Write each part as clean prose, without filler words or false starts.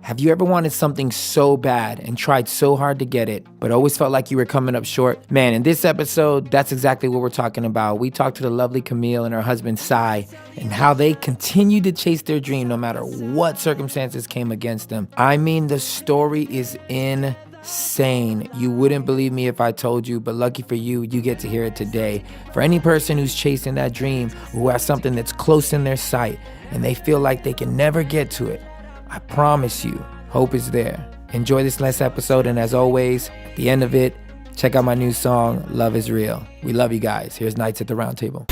Have you ever wanted something so bad and tried so hard to get it, but always felt like you were coming up short? Man, in this episode, that's exactly what we're talking about. We talked to the lovely Camille and her husband, Sai, and how they continued to chase their dream no matter what circumstances came against them. I mean, the story is insane. You wouldn't believe me if I told you, but lucky for you, you get to hear it today. For any person who's chasing that dream, who has something that's close in their sight, and they feel like they can never get to it, I promise you, hope is there. Enjoy this last episode, and as always, at the end of it, check out my new song, Love Is Real. We love you guys. Here's Nights at the Round Table.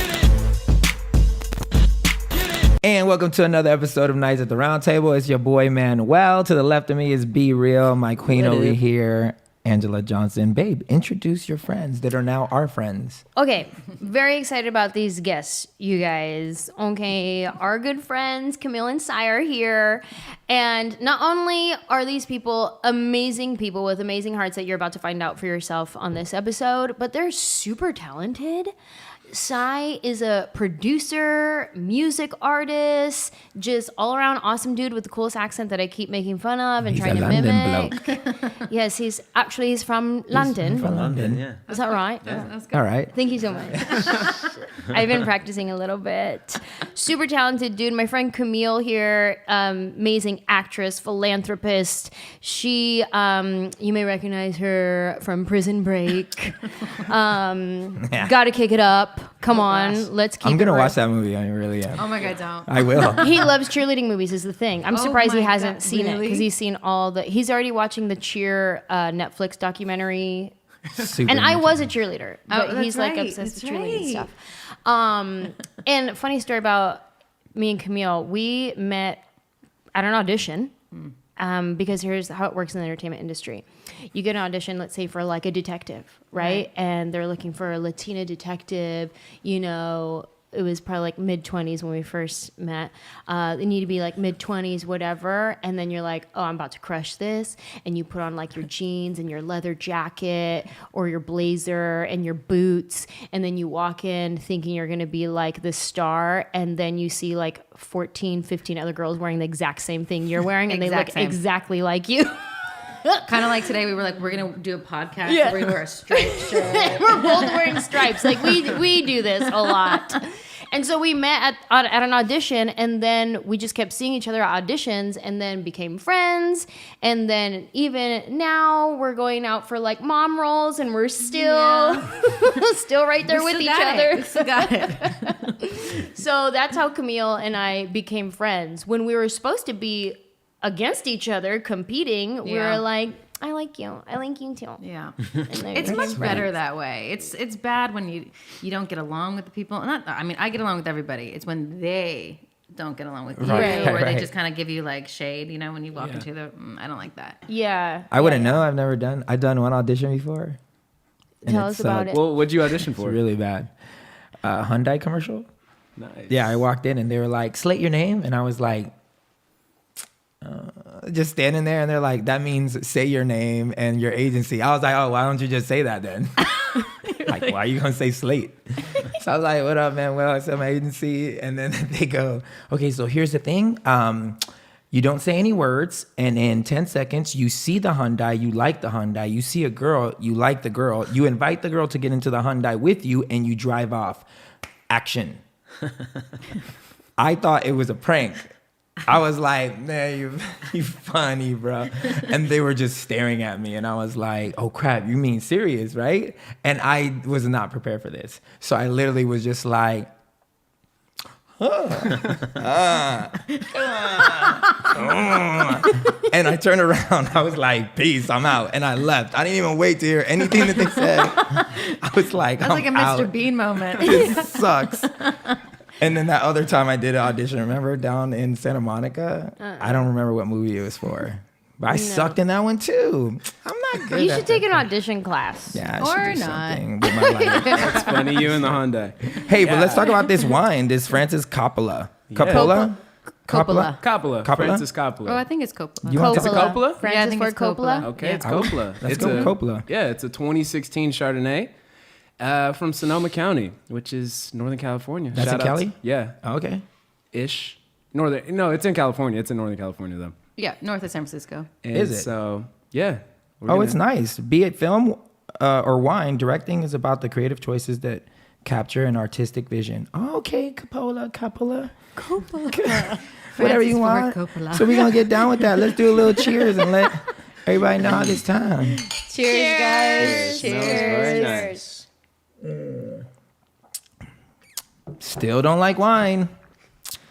And welcome to another episode of Nights at the Round Table. It's your boy, Manuel. To the left of me is Be Real, my queen over here, Angela Johnson. Babe, introduce your friends that are now our friends. Okay, very excited about these guests, you guys. Okay, our good friends, Camille and Sai, are here. And not only are these people amazing people with amazing hearts that you're about to find out for yourself on this episode, but they're super talented. Sai is a producer, music artist, just all around awesome dude with the coolest accent that I keep making fun of and trying to mimic. Yes, he's from London. He's from London, yeah. Is that right? Yeah, that's good. All right. Thank you so much. I've been practicing a little bit. Super talented dude. My friend Camille here, amazing actress, philanthropist. She, you may recognize her from Prison Break. Gotta kick it up. Come on, let's keep it I'm going to right. watch that movie. I really am. Oh my God, don't. I will. He loves cheerleading movies is the thing. I'm surprised he hasn't seen it really? because he's seen he's already watching the Cheer Netflix documentary. Super And I into was it. a cheerleader, Oh, but that's he's like right. obsessed That's with cheerleading right. stuff. And funny story about me and Camille, we met at an audition. Because here's how it works in the entertainment industry. You get an audition, let's say for like a detective, right? And they're looking for a Latina detective, you know, it was probably like mid-20s when we first met. They need to be like mid-20s, whatever. And then you're like, oh, I'm about to crush this. And you put on like your jeans and your leather jacket or your blazer and your boots. And then you walk in thinking you're going to be like the star. And then you see like 14, 15 other girls wearing the exact same thing you're wearing. And they look exactly like you. Kind of like today, we were like, we're going to do a podcast. Yeah. We're going to wear a striped shirt. We're both wearing stripes. Like we do this a lot. And so we met at an audition, and then we just kept seeing each other at auditions, and then became friends. And then even now we're going out for like mom roles, and we're still still right there with each other. We still got it. So that's how Camille and I became friends. When we were supposed to be against each other, competing, we were like, I like you. I like you too. Yeah. And It's much better that way. It's bad when you don't get along with the people. I get along with everybody. It's when they don't get along with you, Right. or they just kind of give you like shade, you know, when you walk into the, I don't like that. Yeah. I wouldn't know. I've done one audition before. Tell us about it. Well, what'd you audition It's for? really bad. Hyundai commercial? Nice. Yeah, I walked in and they were like, slate your name. And I was like, just standing there, and they're like, that means say your name and your agency. I was like, oh, why don't you just say that then? Like, why are you going to say slate? So I was like, what up, man? Well, I said my agency. And then they go, okay, so here's the thing. You don't say any words, and in 10 seconds, you see the Hyundai, you like the Hyundai, you see a girl, you like the girl, you invite the girl to get into the Hyundai with you, and you drive off. Action. I thought it was a prank. I was like, man, you funny, bro. And they were just staring at me, and I was like, oh crap, you mean serious, right? And I was not prepared for this. So I literally was just like, and I turned around. I was like, peace, I'm out. And I left. I didn't even wait to hear anything that they said. I was like, That's like a out. Mr. Bean moment. This sucks. And then that other time I did an audition, remember, down in Santa Monica? I don't remember what movie it was for. But I sucked in that one too. I'm not good You at should take that. an audition class. Yeah, I Or should do not. something with my life. It's funny, you and the Hyundai. Hey, but let's talk about this wine, this Francis Coppola. Coppola? Coppola. Coppola. Coppola? Francis Coppola. Oh, I think it's Coppola. You want to Is it Coppola? Francis Yeah, I think Ford it's Coppola. Okay, Yeah. it's Coppola. Let's It's go a- with Coppola. Yeah, it's a 2016 Chardonnay from Sonoma County, which is Northern California. That's Shout in out Cali? Yeah, Okay. ish. No, it's in California. It's in Northern California though. Yeah, north of San Francisco. And Is it? So, yeah. It's nice. Be it film or wine, directing is about the creative choices that capture an artistic vision. Okay, Coppola. Whatever you want. Coppola. So we're going to get down with that. Let's do a little cheers and let everybody know how this time. Cheers, guys. Smells very nice. Still don't like wine.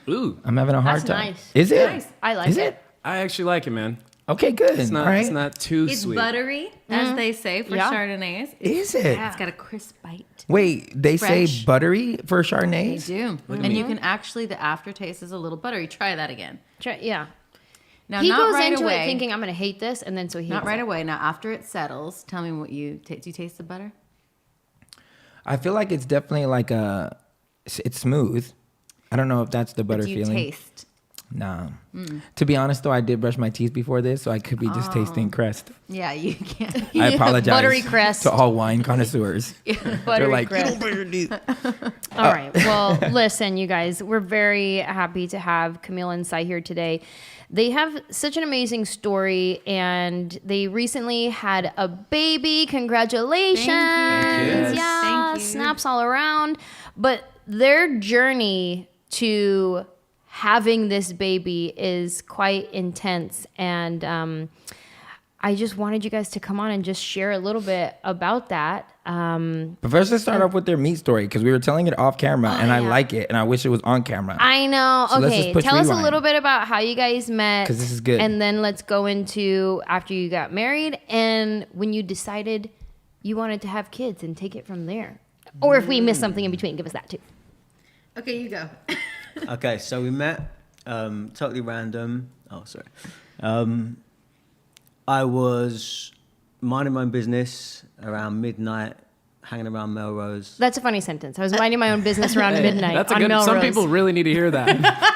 Ooh, I'm having a hard That's time. nice. Is it? Nice. I like Is it. it? I actually like it, man. Okay, good. It's not. All right. It's not too It's sweet. buttery, as they say for Yeah. Chardonnays. Is it? It's got a crisp bite. Wait, they Fresh. say buttery for They Chardonnays? do. And you can actually, the aftertaste is a little buttery. Try that again. Yeah. Now, He not goes right into away. it thinking I'm going to hate this, and then so he Not hates right it. away. Now, after it settles, tell me what do you taste the butter? I feel like it's definitely like it's smooth. I don't know if that's the butter What do you feeling. taste? Nah. To be honest, though, I did brush my teeth before this, so I could be just tasting crest. Yeah, you can. I apologize Buttery crest. to all wine connoisseurs. They're Buttery like, crest. All right. Well, listen, you guys, we're very happy to have Camille and Sai here today. They have such an amazing story, and they recently had a baby. Congratulations. Thank you. Yes. Yeah, Thank you. snaps all around. But their journey to having this baby is quite intense, and I just wanted you guys to come on and just share a little bit about that. But first, let's start off with their meat story, because we were telling it off camera, and I yeah. like it, and I wish it was on camera. I know. So let's Okay, just push tell us a rewind. little bit about how you guys met. 'Cause this is good. And then let's go into after you got married and when you decided you wanted to have kids and take it from there. Or if we missed something in between, give us that too. Okay, you go. Okay, so we met, totally random. Oh, sorry. I was minding my own business around midnight, hanging around Melrose. That's a funny sentence. I was minding my own business around midnight That's a on good. Melrose. Some people really need to hear that.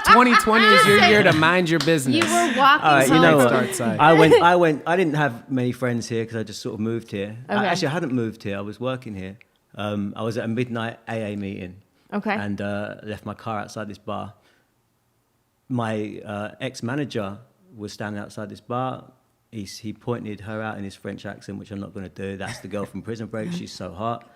2020 is your year to mind your business. You were walking All right, you home. know what? Start side. I didn't have many friends here because I just sort of moved here. Okay. Actually, I hadn't moved here. I was working here. I was at a midnight AA meeting. Okay. And left my car outside this bar. My ex-manager was standing outside this bar. He pointed her out in his French accent, which I'm not going to do. That's the girl from Prison Break. She's so hot.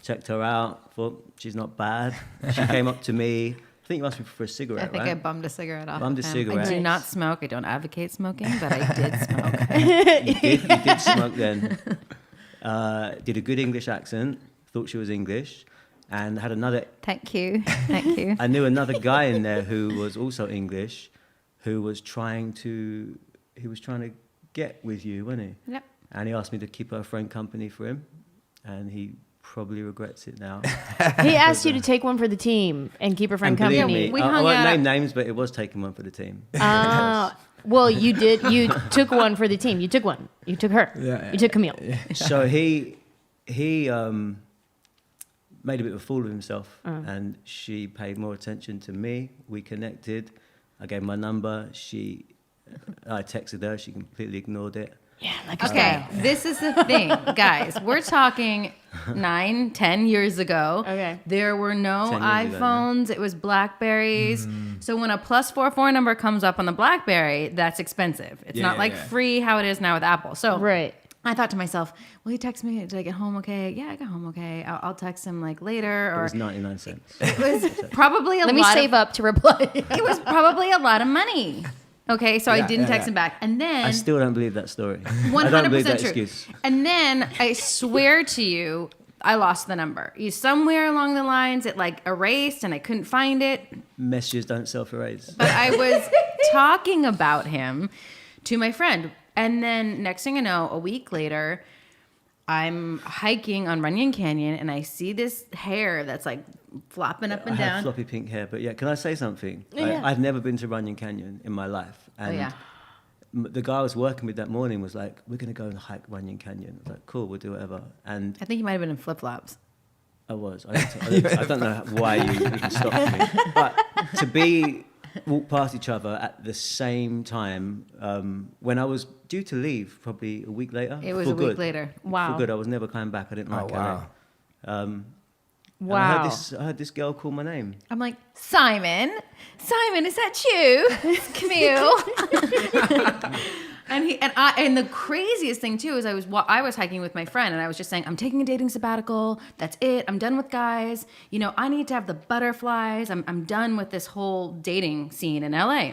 Checked her out. Thought she's not bad. She came up to me. I think you asked me for a cigarette, I think right? I bummed a cigarette off. Bummed a him. cigarette. I do not smoke. I don't advocate smoking, but I did smoke. You did smoke then. Did a good English accent. Thought she was English. And had another... Thank you. Thank you. I knew another guy in there who was also English, who was trying to get with you, wasn't he? Yep. And he asked me to keep her friend company for him, and he probably regrets it now. He asked you to take one for the team and keep her friend And believe company. me, We I hung won't out- name names, but it was taking one for the team. Well, you did. You took one for the team. You took one. You took her. Yeah. You took Camille. So he made a bit of a fool of himself, and she paid more attention to me. We connected. I gave my number. I texted her. She completely ignored it. Yeah, like a Okay, this is the thing, guys. We're talking 9-10 years ago. Okay. There were no 10 years ago, iPhones. It was Blackberries. So when a +44 number comes up on the Blackberry, that's expensive. It's not like free how it is now with Apple. So Right. I thought to myself, will you text me? Did I get home okay? Yeah, I got home okay. I'll text him like later. It Or was 99 cents. it was probably a Let me lot save up to reply. It was probably a lot of money. Okay, so I didn't text him back. And then I still don't believe that story. 100% I don't believe that true. excuse. And then I swear to you, I lost the number. Somewhere along the lines, it like erased and I couldn't find it. Messages don't self-erase. But I was talking about him to my friend. And then next thing I know, a week later, I'm hiking on Runyon Canyon and I see this hair that's like flopping up and I have down. floppy pink hair, but yeah, can I say something? Yeah. I've never been to Runyon Canyon in my life. And yeah. the guy I was working with that morning was like, we're going to go and hike Runyon Canyon. I was like, cool, we'll do whatever. And I think he might have been in flip-flops. I was. I don't know why you even stopped me. But to walk past each other at the same time, when I was due to leave, probably a week later. It was for a week good. later. Wow. For good. I was never coming back. I didn't like wow. LA. Wow. And I heard this girl call my name. I'm like, Simon, is that you? It's Camille. And the craziest thing too is I was hiking with my friend and I was just saying, I'm taking a dating sabbatical. That's it. I'm done with guys. You know, I need to have the butterflies. I'm done with this whole dating scene in LA.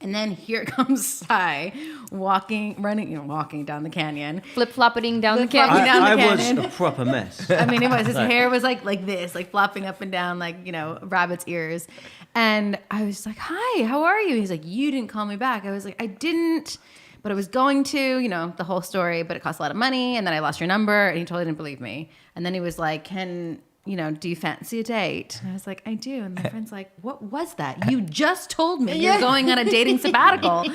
And then here comes Sai walking down the canyon. Flip-floppeting down the canyon. I was a proper mess. I mean, it was. His hair was like this, like flopping up and down, like, you know, rabbit's ears. And I was like, hi, how are you? He's like, you didn't call me back. I was like, I didn't, but I was going to, you know, the whole story, but it cost a lot of money. And then I lost your number. And he totally didn't believe me. And then he was like, do you fancy a date? And I was like, I do. And my friend's like, what was that? You just told me you're going on a dating sabbatical.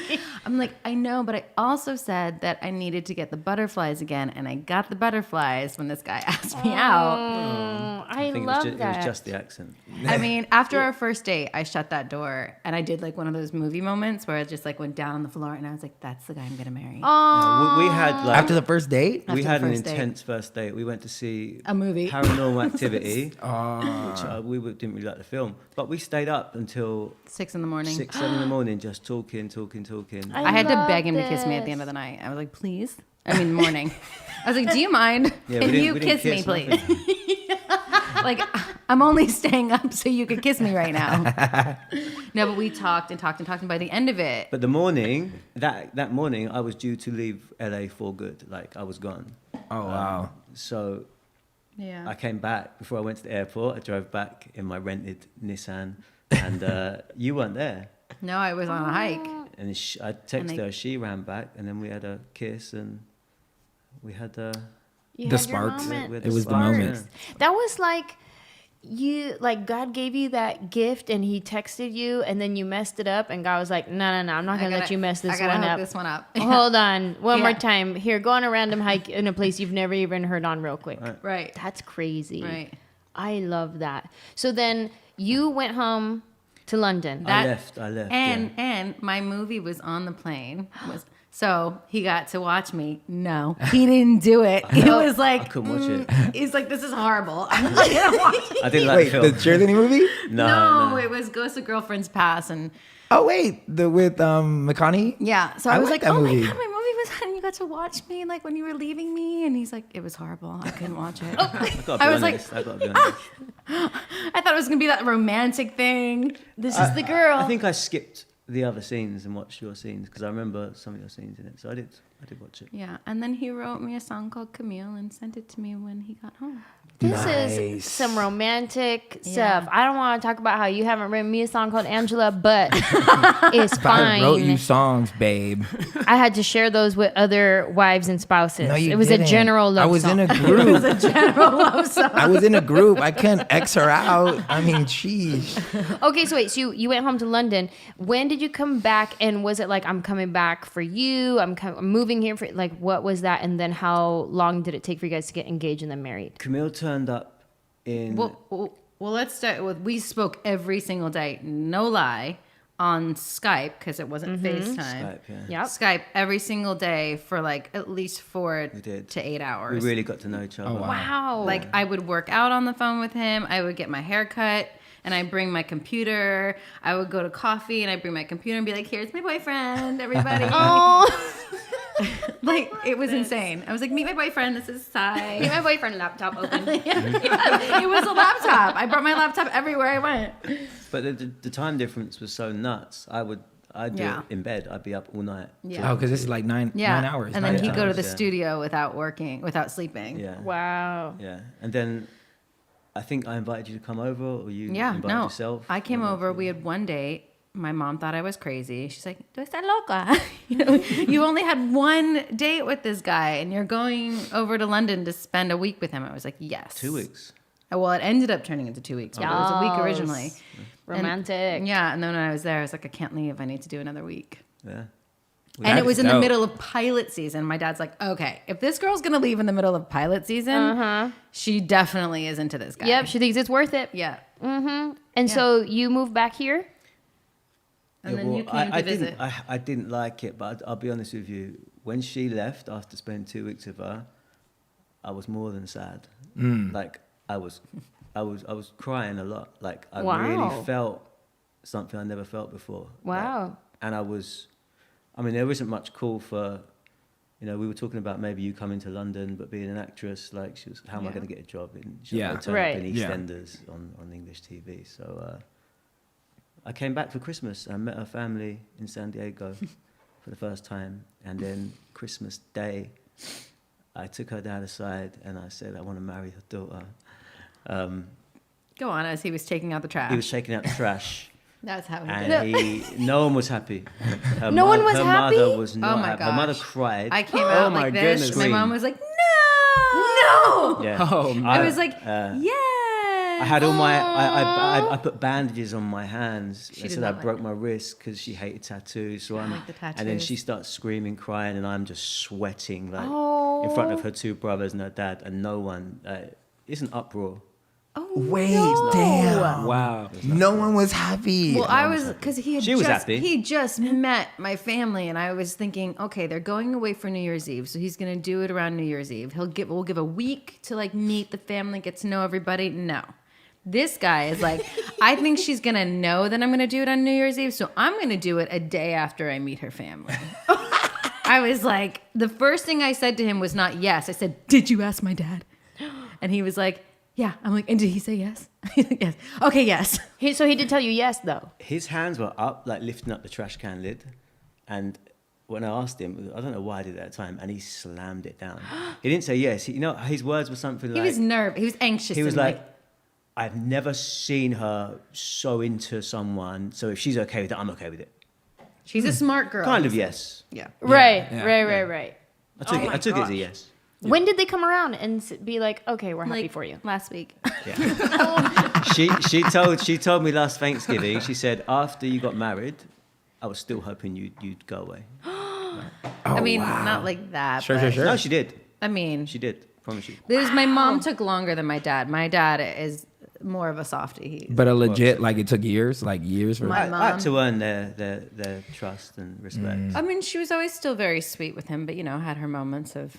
I'm like, I know, but I also said that I needed to get the butterflies again. And I got the butterflies when this guy asked me out. I think love it was that. just the accent. I mean, after our first date, I shut that door and I did like one of those movie moments where I just like went down on the floor and I was like, that's the guy I'm going to marry. Yeah, we had like After the first date? we After had the an first date. intense first date. We went to see A movie. Paranormal Activity, which didn't really like the film, but we stayed up until 6 a.m. 6, 7 in the morning, just talking. I had to beg him to kiss me at the end of the night. I was like, please. I mean, morning. I was like, do you mind? Yeah, Can we you didn't kiss me, please? nothing. Like, I'm only staying up so you could kiss me right now. No, but we talked and talked and talked. And by the end of it, But the morning, that morning, I was due to leave LA for good. Like, I was gone. Oh, wow. So yeah. I came back before I went to the airport. I drove back in my rented Nissan, and you weren't there. No, I was on a hike. And I texted her. She ran back, and then we had a kiss, and we had You The had your sparks. moment. we had It was the moment. That was like God gave you that gift and he texted you and then you messed it up and God was like, no, I'm not going to let you mess this one up. This one up. Hold on. One more Yeah. time. Here, go on a random hike in a place you've never even heard on real quick. Right. That's crazy. Right. I love that. So then you went home to London. I left. And my movie was on the plane. So he got to watch me. No, he didn't do it. It was like, I couldn't watch it. He's like, this is horrible. I'm not gonna watch it. I didn't like Wait, the the film. cheerleading movie? No, it was Ghost of Girlfriend's Past, and Oh, wait. With McConaughey? yeah. So I I was like like, that oh movie. my god, my movie was on. You got to watch me like when you were leaving me, and he's like, it was horrible. I couldn't watch it. I gotta be I was honest. like, I gotta be honest. I thought it was gonna be that romantic thing. This is the girl. I think I skipped the other scenes and watched your scenes because I remember some of your scenes in it. So I did watch it. Yeah, and then he wrote me a song called Camille and sent it to me when he got home. This Nice. is some romantic Yeah. stuff. I don't want to talk about how you haven't written me a song called Angela, but it's I fine. wrote you songs, babe. I had to share those with other wives and spouses. No, you it was didn't. a general love I was song. in a group. General love song. I was in a group. I couldn't X her out. I mean, sheesh. Okay, so wait, so you went home to London. When did you come back? And was it like, I'm coming back for you? I'm moving here for, like, what was that? And then how long did it take for you guys to get engaged and then married? Camille turned up in. Well, let's start with, we spoke every single day, no lie, on Skype because it wasn't FaceTime. Skype, yeah. Yep. Skype every single day for like at least 4 We did. to 8 We hours. really got to know each other. Oh, wow. Wow. Like I would work out on the phone with him. I would get my hair cut and I'd bring my computer. I would go to coffee and I'd bring my computer and be like, here's my boyfriend, everybody. Oh, Like it was insane. I was like, meet my boyfriend. This is Sai. my boyfriend laptop open. It was a laptop. I brought my laptop everywhere I went. But the time difference was so nuts. I'd do Yeah. it in bed. I'd be up all night. Yeah. Oh, because this is like 9 hours. And then 9 he'd go to hours. the yeah. studio without sleeping. Yeah. Wow. Yeah. And then I think I invited you to come over, or you Yeah, invited no. yourself. I came One of over. you. We had one date. My mom thought I was crazy. She's like, "Tu estás loca? You only had one date with this guy, and you're going over to London to spend a week with him." I was like, "Yes." 2 weeks. Well, it ended up turning into 2 weeks, but it was a week Yes. originally. Romantic. Yeah, and then when I was there, I was like, "I can't leave. I need to do another week." Yeah. And it was in the dope. middle of pilot season. My dad's like, "Okay, if this girl's gonna leave in the middle of pilot season, she definitely is into this guy." Yep, she thinks it's worth it. Yeah. And so you moved back here? And then you came to visit. I didn't like it, but I'll be honest with you. When she left after spending 2 weeks with her, I was more than sad. Like I was I was crying a lot. Like I Wow. really felt something I never felt before. Wow. Like, and there isn't much call for, we were talking about maybe you coming to London, but being an actress, like she was, how am I going to get a job in? She Yeah. was turn Right. up in Yeah. EastEnders on English TV. So I came back for Christmas. I met her family in San Diego for the first time, and then Christmas Day, I took her dad aside and I said I want to marry her daughter. Go on, as he was taking out the trash. He was taking out the trash. That's how he did it. And no one was happy. Her No one was her happy? mother was not Oh my happy. Her mother gosh. cried. I came out my like this. goodness. My mom Scream. was like, no. Yeah. Oh, man. I was like, yeah. yes. I had all my, I put bandages on my hands. She I did said I not like broke that. my wrist because she hated tattoos. So I'm, like the and then tattoos. she starts screaming, crying, and I'm just sweating like Oh. in front of her two brothers and her dad, and no one. It's an uproar. Wait, damn. Wow. No one was happy. Well, I was, because She was happy. he just met my family, and I was thinking, okay, they're going away for New Year's Eve, so he's gonna do it around New Year's Eve. We'll give a week to like meet the family, get to know everybody. No, this guy is like, I think she's gonna know that I'm gonna do it on New Year's Eve, so I'm gonna do it a day after I meet her family. I was like, the first thing I said to him was not yes. I said, did you ask my dad? And he was like, yeah. I'm like, and did he say yes? He's like, yes. Okay, yes. So he did tell you yes, though. His hands were up, like lifting up the trash can lid, and when I asked him, I don't know why I did it at the time, and he slammed it down. He didn't say yes. His words were something He like, was nervous. He was anxious. he was and like, I've never seen her so into someone, so if she's okay with it, I'm okay with it. she's a smart girl. Kind of yes. Yeah. Right, yeah, right. I took Oh my I took it as gosh. a yes. When did they come around and be like, okay, we're happy Like, for you? last week. Yeah. she told me last Thanksgiving. She said after you got married, I was still hoping you'd go away. I mean, not like that. Sure, but, sure, sure. No, she did. I mean, She did. Promise you. because my mom took longer than my dad. My dad is more of a softie. But a legit, like it took years for My I mom. had to earn their trust and respect. I mean, she was always still very sweet with him, but had her moments of.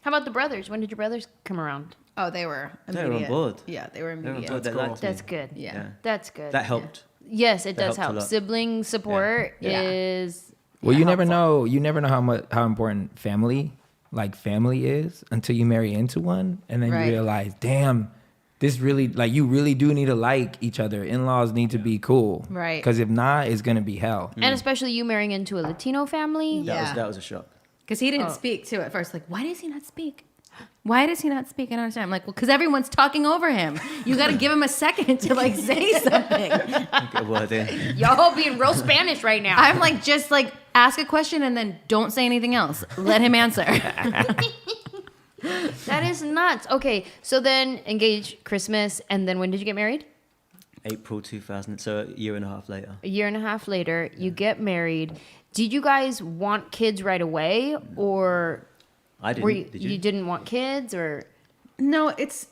How about the brothers? When did your brothers come around? Oh, they were They immediate. were on board. Yeah, they were They were on immediate. board. They That's liked me. That's good. Yeah. That's good. That helped. Yes, it That does helped a help. lot. Sibling support Yeah. is. Well, you never helpful. know. You never know how important family is until you marry into one, and then Right. you realize, damn, this really you really do need to like each other. In-laws need to be cool, Right. Because if not, it's gonna be hell. And especially you marrying into a Latino family. Yeah. That was a shock. Because he didn't speak too at first. Like, why does he not speak? Why does he not speak? I don't understand. I'm like, well, because everyone's talking over him. You got to give him a second to say something. Get a word in. Y'all being real Spanish right now. I'm like, just ask a question and then don't say anything else. Let him answer. That is nuts. Okay, so then engaged Christmas, and then when did you get married? April 2000, so a year and a half later. A year and a half later, you get married. Did you guys want kids right away, or I didn't. were you, Did you? you didn't want kids, or No, it's,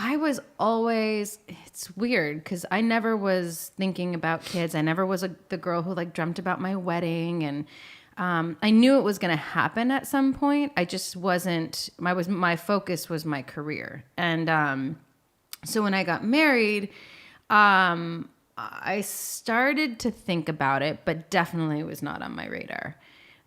I was always, it's weird because I never was thinking about kids. I never was the girl who dreamt about my wedding. And I knew it was going to happen at some point. I just wasn't, my focus was my career. And so when I got married, I started to think about it, but definitely was not on my radar.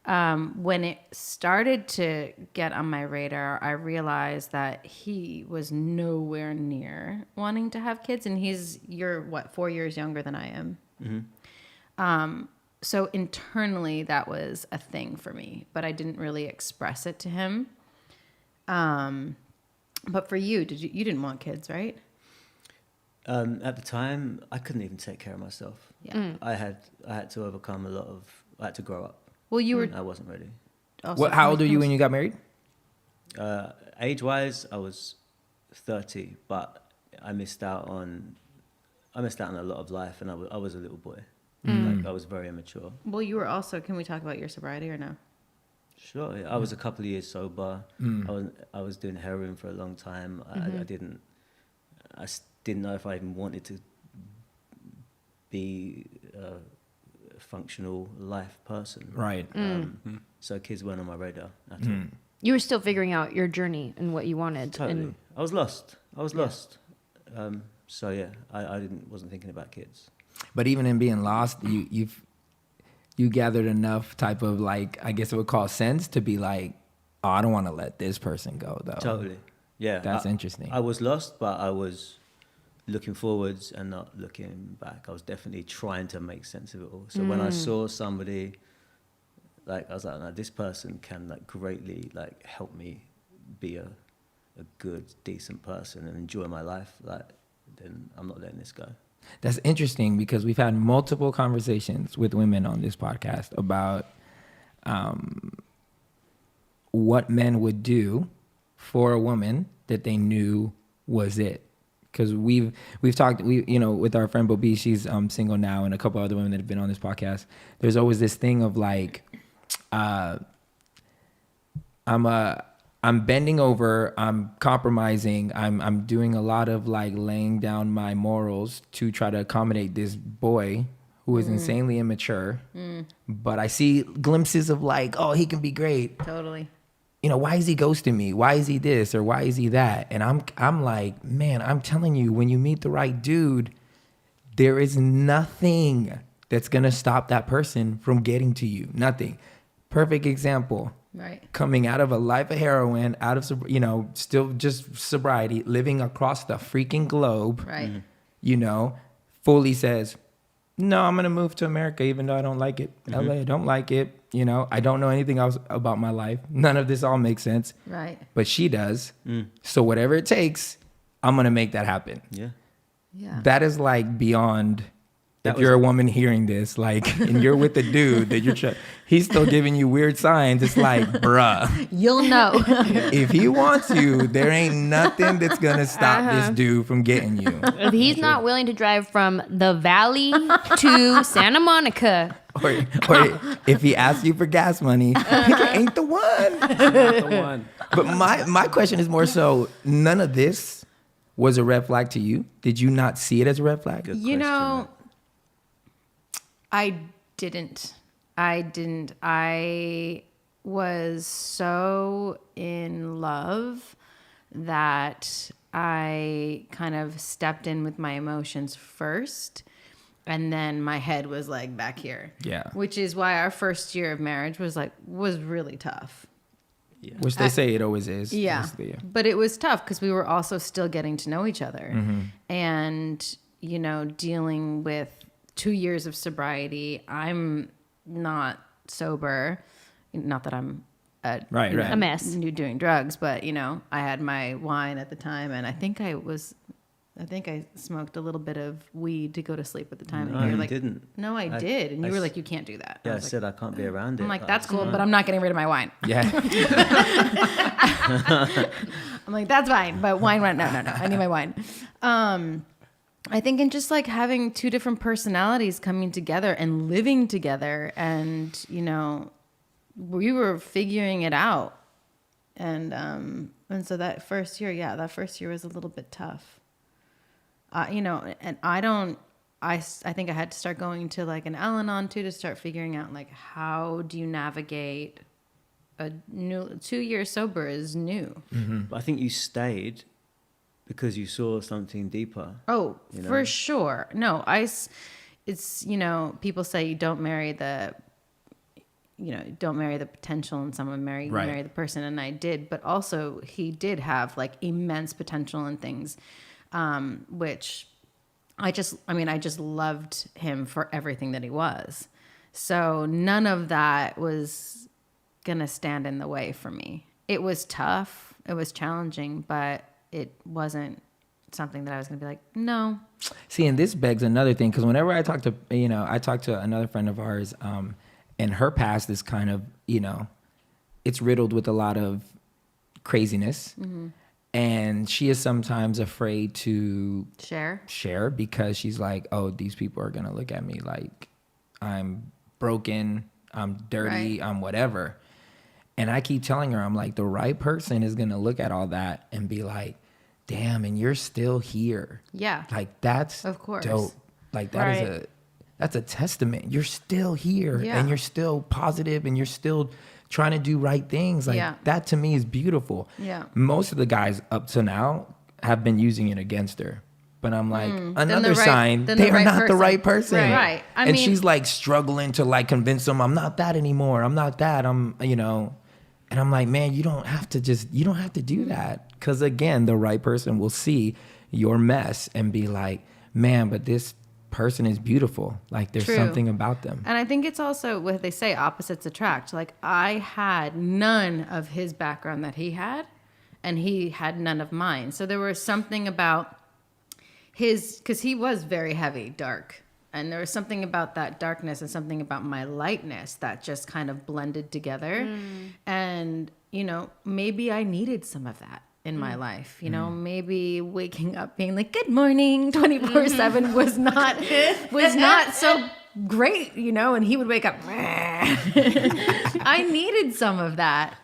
When it started to get on my radar, I realized that he was nowhere near wanting to have kids, and you're 4 years younger than I am. Mm-hmm. So internally, that was a thing for me, but I didn't really express it to him. But for you, you didn't want kids, right? At the time, I couldn't even take care of myself. Yeah. I had to overcome I had to grow up. Well, you were. I wasn't ready. Also How old are you when you got married? Age-wise, I was 30, but I missed out on a lot of life, and I was a little boy. I was very immature. Well, you were also. Can we talk about your sobriety or no? Sure, yeah. I was a couple of years sober. I was doing heroin for a long time. I didn't know if I even wanted to be a functional life person. Right. So kids weren't on my radar at all. you were still figuring out your journey and what you wanted? Totally. And I was lost. I was lost. So yeah, I wasn't thinking about kids. But even in being lost, you gathered enough type of like, I guess it would call sense to be like, oh, I don't want to let this person go though. Totally. Yeah. That's interesting. I was lost, but I was looking forwards and not looking back. I was definitely trying to make sense of it all. So when I saw somebody, like, I was like, no, this person can like greatly like help me be a good, decent person and enjoy my life, like, then I'm not letting this go. That's interesting because we've had multiple conversations with women on this podcast about what men would do for a woman that they knew was it. Because we've talked, with our friend Bobby, she's single now, and a couple other women that have been on this podcast. There's always this thing of like, I'm bending over, I'm compromising, I'm doing a lot of like laying down my morals to try to accommodate this boy who is insanely immature. But I see glimpses of like, oh, he can be great. Totally. Why is he ghosting me? Why is he this or why is he that? And I'm like, man, I'm telling you, when you meet the right dude, there is nothing that's gonna stop that person from getting to you. Nothing. Perfect example. Right. Coming out of a life of heroin, out of, still just sobriety, living across the freaking globe, Right. Fully says, no, I'm going to move to America, even though I don't like it. LA, I don't like it. I don't know anything else about my life. None of this all makes sense. Right. But she does. So whatever it takes, I'm going to make that happen. Yeah. Yeah. That is like beyond... If you're a woman hearing this, like, and you're with a dude that he's still giving you weird signs. It's like, bruh. You'll know. If he wants you, there ain't nothing that's going to stop this dude from getting you. If he's not willing to drive from the Valley to Santa Monica. Or if he asks you for gas money, ain't the one. Not the one. But my question is more so, none of this was a red flag to you? Did you not see it as a red flag? Good You question, know, man. I didn't. I was so in love that I kind of stepped in with my emotions first. And then my head was like back here. Yeah. Which is why our first year of marriage was really tough. Yeah. Which they say it always is. Yeah. But it was tough because we were also still getting to know each other. And, dealing with 2 years of sobriety. I'm not sober. Not that I'm Right. A mess. doing drugs, but I had my wine at the time, and I think I smoked a little bit of weed to go to sleep at the time. No, and you were you like, didn't. No, I did. And you were like, you can't do that. Yeah, I was like, said I can't be around it. I'm like, that's cool, but I'm not getting rid of my wine. Yeah. I'm like, that's fine, but wine, no, I need my wine. I think in just like having two different personalities coming together and living together, and we were figuring it out, and so that first year was a little bit tough. And I think I had to start going to like an Al-Anon too to start figuring out like how do you navigate a new 2 years sober is new. But I think you stayed because you saw something deeper. Oh, for sure. No, it's, people say you don't marry the potential in someone, marry the person. And I did, but also he did have like immense potential in things, which I just loved him for everything that he was. So none of that was going to stand in the way for me. It was tough. It was challenging, but it wasn't something that I was going to be like, no. See, and this begs another thing, because whenever I talk to another friend of ours, and her past is kind of, it's riddled with a lot of craziness. And she is sometimes afraid to share because she's like, oh, these people are going to look at me like I'm broken, I'm dirty, I'm whatever. And I keep telling her, I'm like, the right person is going to look at all that and be like, damn, and you're still here. Yeah. Like, that's of course dope. Like, that's a testament. You're still here and you're still positive and you're still trying to do right things. Like, that to me is beautiful. Yeah. Most of the guys up to now, have been using it against her. But I'm like, another the right- sign, then the they are right not the person. right person. Right. I And mean- she's like struggling to like convince them, I'm not that anymore. I'm not that. I'm, you know. And I'm like, man, you don't have to do that. Because again, the right person will see your mess and be like, man, but this person is beautiful. Like there's True. something about them. And I think it's also what they say, opposites attract. Like I had none of his background that he had, and he had none of mine. So there was something about because he was very heavy, dark. And there was something about that darkness and something about my lightness that just kind of blended together. And, you know, maybe I needed some of that in my life. You know, maybe waking up being like, good morning, 24/7 was not so great, you know, and he would wake up. I needed some of that.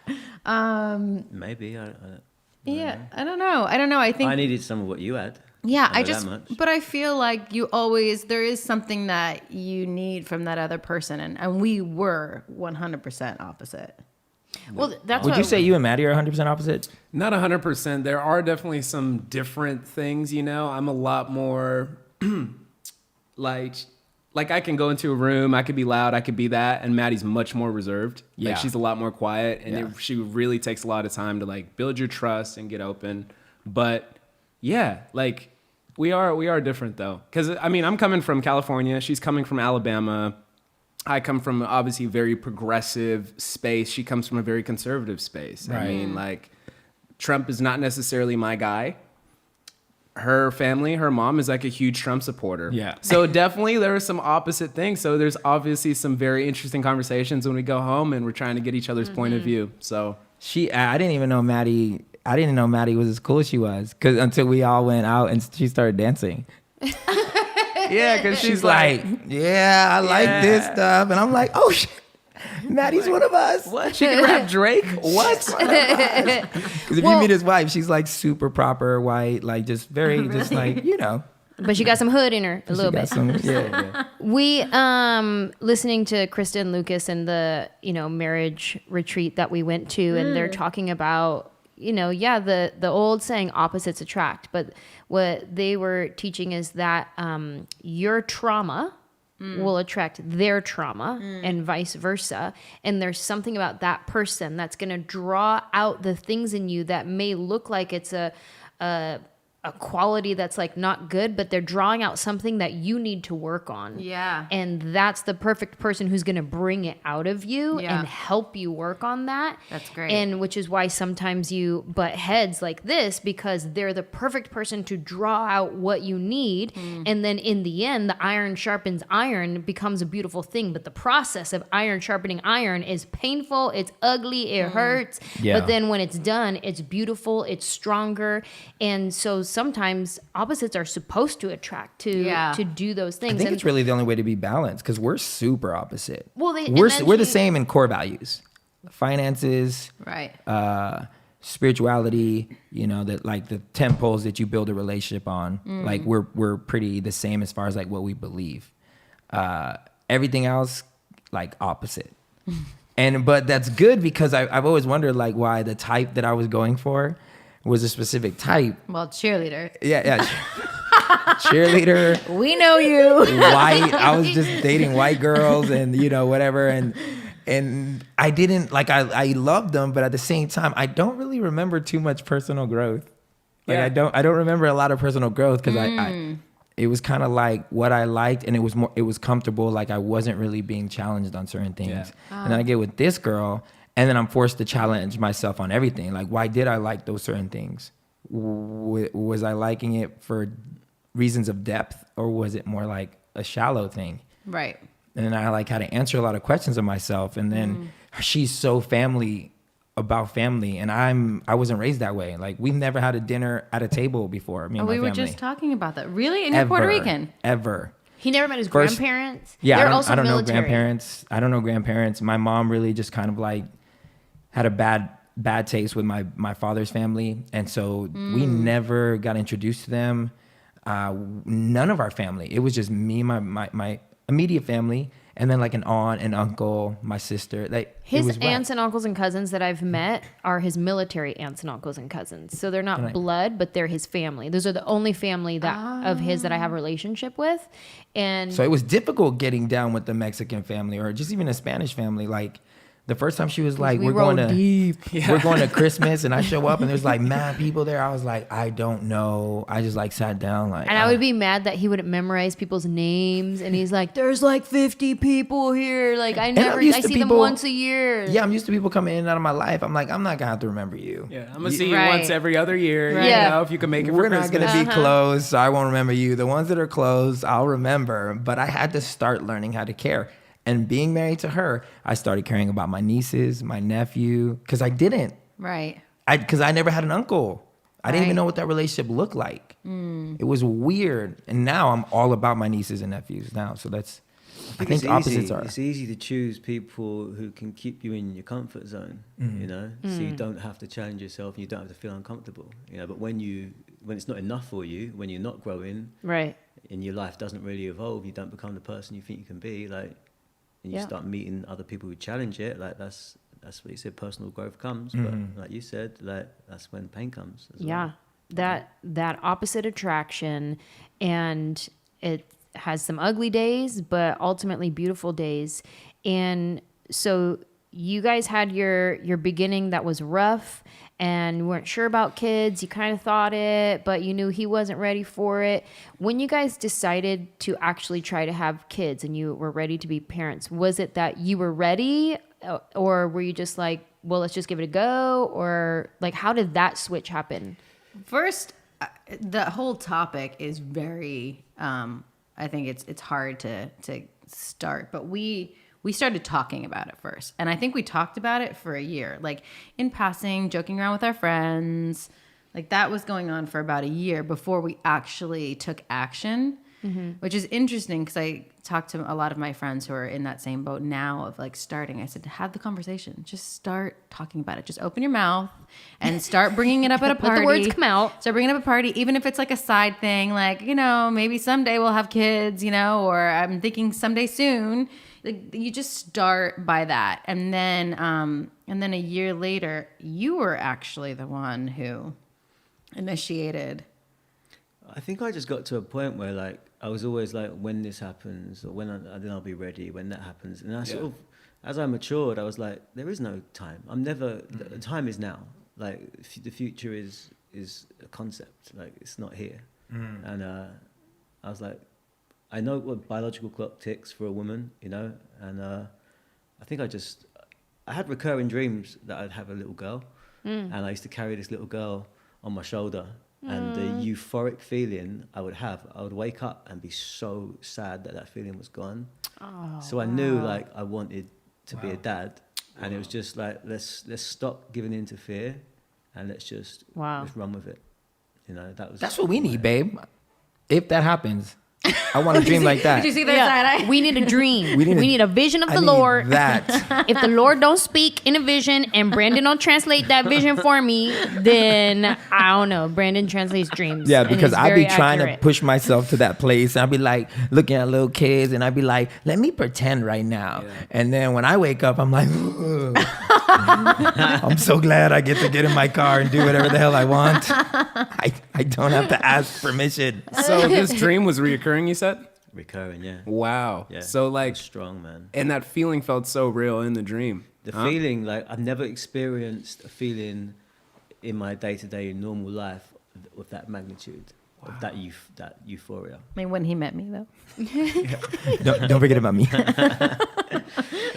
Maybe. Yeah, I don't know. I think I needed some of what you had. yeah, I know that much. but I feel like there is something that you need from that other person. And we were 100% opposite. Well, that's Would what you say you and Maddie are 100% opposite? Not 100%. There are definitely some different things, you know. I'm a lot more like I can go into a room, I could be loud, I could be that, and Maddie's much more reserved. Yeah. Like she's a lot more quiet, and Yeah. she really takes a lot of time to like build your trust and get open. But yeah, like we are different though. Cause I mean, I'm coming from California. She's coming from Alabama. I come from obviously a very progressive space. She comes from a very conservative space. Right. I mean, like Trump is not necessarily my guy. Her family, her mom is like a huge Trump supporter. Yeah. So definitely there are some opposite things. So there's obviously some very interesting conversations when we go home and we're trying to get each other's point of view. So I didn't even know Maddie. I didn't know Maddie was as cool as she was until we all went out and she started dancing. yeah, because She's like, yeah, I like this stuff. And I'm like, oh, shit. Maddie's one of us. what? She can rap Drake? What? Because if you meet his wife, she's like super proper white, like just very, just like, you know. but she got some hood in her a little She got bit. some, yeah. We listening to Krista and Lucas and the marriage retreat that we went to, and they're talking about the old saying opposites attract, but what they were teaching is that your trauma will attract their trauma and vice versa, and there's something about that person that's going to draw out the things in you that may look like it's a quality that's like not good, but they're drawing out something that you need to work on. Yeah. And that's the perfect person who's going to bring it out of you Yeah. and help you work on that. That's great. And which is why sometimes you butt heads like this, because they're the perfect person to draw out what you need. And then in the end, the iron sharpens iron becomes a beautiful thing. But the process of iron sharpening iron is painful. It's ugly. It hurts. Yeah. But then when it's done, it's beautiful. It's stronger. And so sometimes opposites are supposed to attract to do those things. I think And it's really the only way to be balanced because we're super opposite. Well, we're the same in core values, finances, Right. spirituality. That like the 10 poles that you build a relationship on. Like we're pretty the same as far as like what we believe. Everything else like opposite. But that's good because I've always wondered like why the type that I was going for was a specific type. Well, cheerleader. Yeah. Cheerleader. We know you. White. I was just dating white girls and whatever, and I didn't like I loved them, but at the same time I don't really remember too much personal growth. Like Yeah. I don't remember a lot of personal growth because I it was kind of like what I liked, and it was comfortable. Like I wasn't really being challenged on certain things. Yeah. And then I get with this girl, and then I'm forced to challenge myself on everything. Like why did I like those certain things? Was I liking it for reasons of depth, or was it more like a shallow thing? Right. And then I like had to answer a lot of questions of myself. And then she's so about family, and I wasn't raised that way. Like we've never had a dinner at a table before. Me and my We were family. just talking about that. Really? And you're Puerto Rican? Ever. he never met his First- grandparents. Yeah, They're I also don't know military. grandparents. I don't know grandparents. My mom really just kind of like had a bad taste with my father's family, and so we never got introduced to them. None of our family. It was just me, my immediate family, and then like an aunt, an uncle, my sister. Like His aunts and uncles and cousins that I've met are his military aunts and uncles and cousins. So they're not blood, but they're his family. Those are the only family that of his that I have a relationship with. And so it was difficult getting down with the Mexican family or just even a Spanish family. Like the first time she was like, we're going to Christmas, and I show up and there's like mad people there. I was like, I don't know. I just like sat down like. And I would be mad that he wouldn't memorize people's names. And he's like, there's like 50 people here. Like I see them once a year. Yeah, I'm used to people coming in and out of my life. I'm like, I'm not gonna have to remember you. Yeah, I'm gonna see you once every other year. Right. You Yeah. know, if you can make it for We're Christmas. not gonna be close, so I won't remember you. The ones that are close, I'll remember. But I had to start learning how to care. And being married to her, I started caring about my nieces, my nephew, because I didn't. Right. Because I never had an uncle. I didn't even know what that relationship looked like. It was weird. And now I'm all about my nieces and nephews now. So that's, I think opposites are. It's easy to choose people who can keep you in your comfort zone, you know? So you don't have to challenge yourself and you don't have to feel uncomfortable, you know? But when it's not enough for you, when you're not growing, Right. and your life doesn't really evolve, you don't become the person you think you can be, like, and you start meeting other people who challenge it, like that's what you said, personal growth comes. But like you said, like that's when pain comes as well. That opposite attraction, and it has some ugly days, but ultimately beautiful days. And so you guys had your beginning that was rough, and you weren't sure about kids. You kind of thought it, but you knew he wasn't ready for it. When you guys decided to actually try to have kids and you were ready to be parents, was it that you were ready, or were you just like, well, let's just give it a go? Or like, how did that switch happen? First, the whole topic is very, I think it's hard to start, but we started talking about it first. And I think we talked about it for a year, like in passing, joking around with our friends. Like that was going on for about a year before we actually took action, which is interesting because I talked to a lot of my friends who are in that same boat now of like starting. I said, have the conversation. Just start talking about it. Just open your mouth and start bringing it up at a party. Let the words come out. Start bringing it up at a party, even if it's like a side thing, like, you know, maybe someday we'll have kids, you know, or I'm thinking someday soon. Like, you just start by that. And then a year later, you were actually the one who initiated. I think I just got to a point where like I was always like, when this happens, or then I'll be ready when that happens. And I sort of, as I matured, I was like, there is no time. The time is now. Like the future is a concept. Like it's not here. And I was like, I know what biological clock ticks for a woman, you know, and I think I had recurring dreams that I'd have a little girl, and I used to carry this little girl on my shoulder, and the euphoric feeling I would wake up and be so sad that feeling was gone. So I knew like I wanted to be a dad, and it was just like, let's stop giving in to fear, and let's just run with it. You know, that's what we need, babe. If that happens, I want to dream like that. Did you see that side? We need a dream. We need a vision of the Lord. That. If the Lord don't speak in a vision and Brandon don't translate that vision for me, then I don't know. Brandon translates dreams. Yeah, because I'd be trying accurate. to push myself to that place. And I'd be like looking at little kids, and I'd be like, let me pretend right now. Yeah. And then when I wake up, I'm like, I'm so glad I get to get in my car and do whatever the hell I want. I don't have to ask permission. So this dream was reoccurring, you said? Recurring, yeah. Wow. Yeah. So like, that's strong, man. And that feeling felt so real in the dream. The feeling, like I've never experienced a feeling in my day-to-day normal life of that magnitude, of that euphoria. I mean, when he met me, though. Don't forget about me.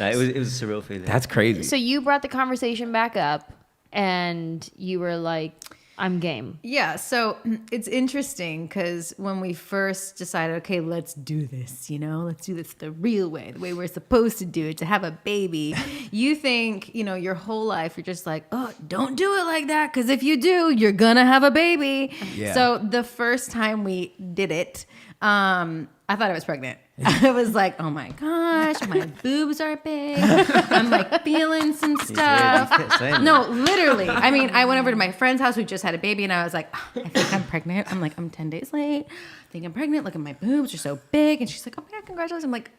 It was a surreal feeling. That's crazy. So you brought the conversation back up, and you were like, I'm game. Yeah, so it's interesting because when we first decided, okay, let's do this, you know, let's do this the real way, the way we're supposed to do it, to have a baby. You think, you know, your whole life, you're just like, oh, don't do it like that, because if you do, you're gonna have a baby. Yeah. So the first time we did it, I thought I was pregnant. I was like, oh my gosh, my boobs are big. I'm like feeling some stuff. No, literally. I mean, I went over to my friend's house who just had a baby, and I was like, oh, I think I'm pregnant. I'm like, I'm 10 days late. I think I'm pregnant. Look at my boobs, they're so big. And she's like, oh my God, congratulations. I'm like,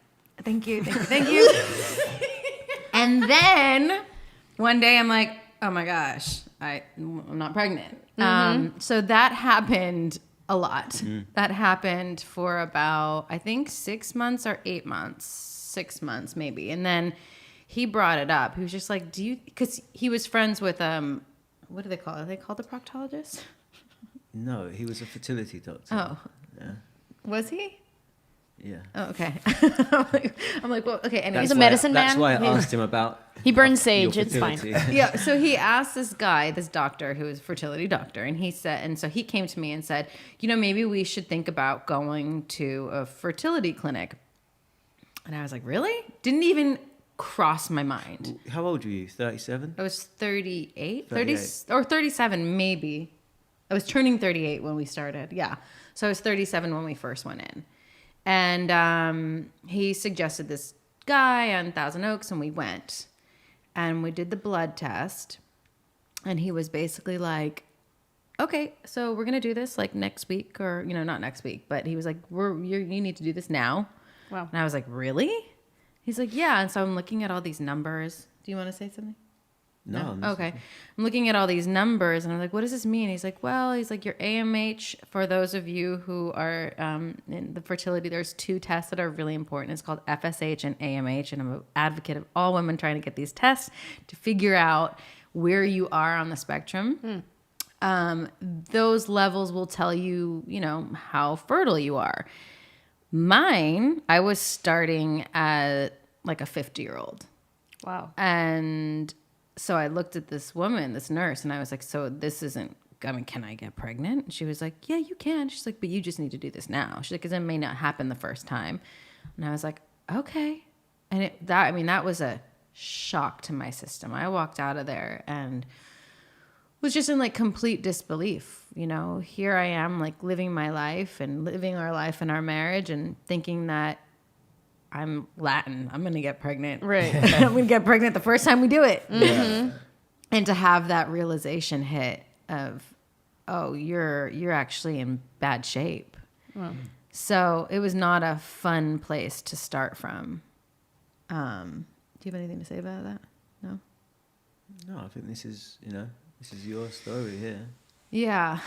Thank you. And then one day I'm like, oh my gosh, I'm not pregnant. So that happened a lot. That happened for about, I think 6 months or 8 months, 6 months maybe. And then he brought it up. He was just like, because he was friends with, what do they call it? Are they called the proctologist? No, he was a fertility doctor. Oh. Yeah. Was he? Yeah. Oh, okay. I'm like, well, okay. Anyways. He's a medicine That's man. why I asked him about. He burns your sage. It's fine. fertility. Yeah, so he asked this guy, this doctor who is a fertility doctor, and he said, and so he came to me and said, maybe we should think about going to a fertility clinic. And I was like, really? Didn't even cross my mind. How old were you? 37? I was 38, 38. or 37 maybe. I was turning 38 when we started. Yeah. So I was 37 when we first went in. And he suggested this guy on Thousand Oaks, and we went. And we did the blood test. And he was basically like, okay, so we're going to do this like next week, or, not next week, but he was like, you need to do this now. Wow. And I was like, really? He's like, yeah. And so I'm looking at all these numbers. Do you want to say something? No. Okay. I'm looking at all these numbers and I'm like, what does this mean? He's like, your AMH, for those of you who are in the fertility, there's 2 tests that are really important. It's called FSH and AMH. And I'm an advocate of all women trying to get these tests to figure out where you are on the spectrum. Those levels will tell you, how fertile you are. Mine, I was starting at like a 50-year-old. Wow. And so I looked at this woman, this nurse, and I was like, so this isn't, can I get pregnant? And she was like, yeah, you can. She's like, but you just need to do this now. She's like, because it may not happen the first time. And I was like, okay. And that was a shock to my system. I walked out of there and was just in like complete disbelief. Here I am like living my life and living our life in our marriage and thinking that I'm Latin. I'm going to get pregnant. Right. I'm going to get pregnant the first time we do it. Mm-hmm. And to have that realization hit of, oh, you're actually in bad shape. Wow. So it was not a fun place to start from. Do you have anything to say about that? No? No, I think this is your story here. Yeah.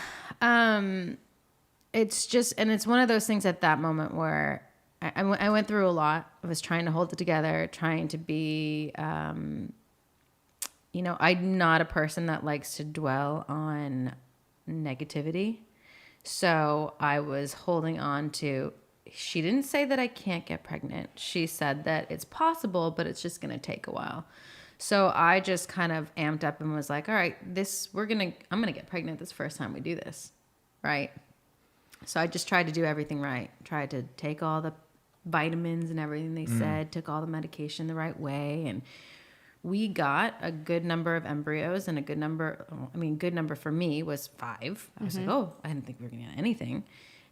It's just, and it's one of those things at that moment where I went through a lot. I was trying to hold it together, trying to be, I'm not a person that likes to dwell on negativity. So I was holding on to, she didn't say that I can't get pregnant. She said that it's possible, but it's just going to take a while. So I just kind of amped up and was like, all right, I'm going to get pregnant this first time we do this. Right. So I just tried to do everything right. Tried to take all the vitamins and everything they said, took all the medication the right way. And we got a good number of embryos, and good number for me was 5. I was like, oh, I didn't think we were going to get anything.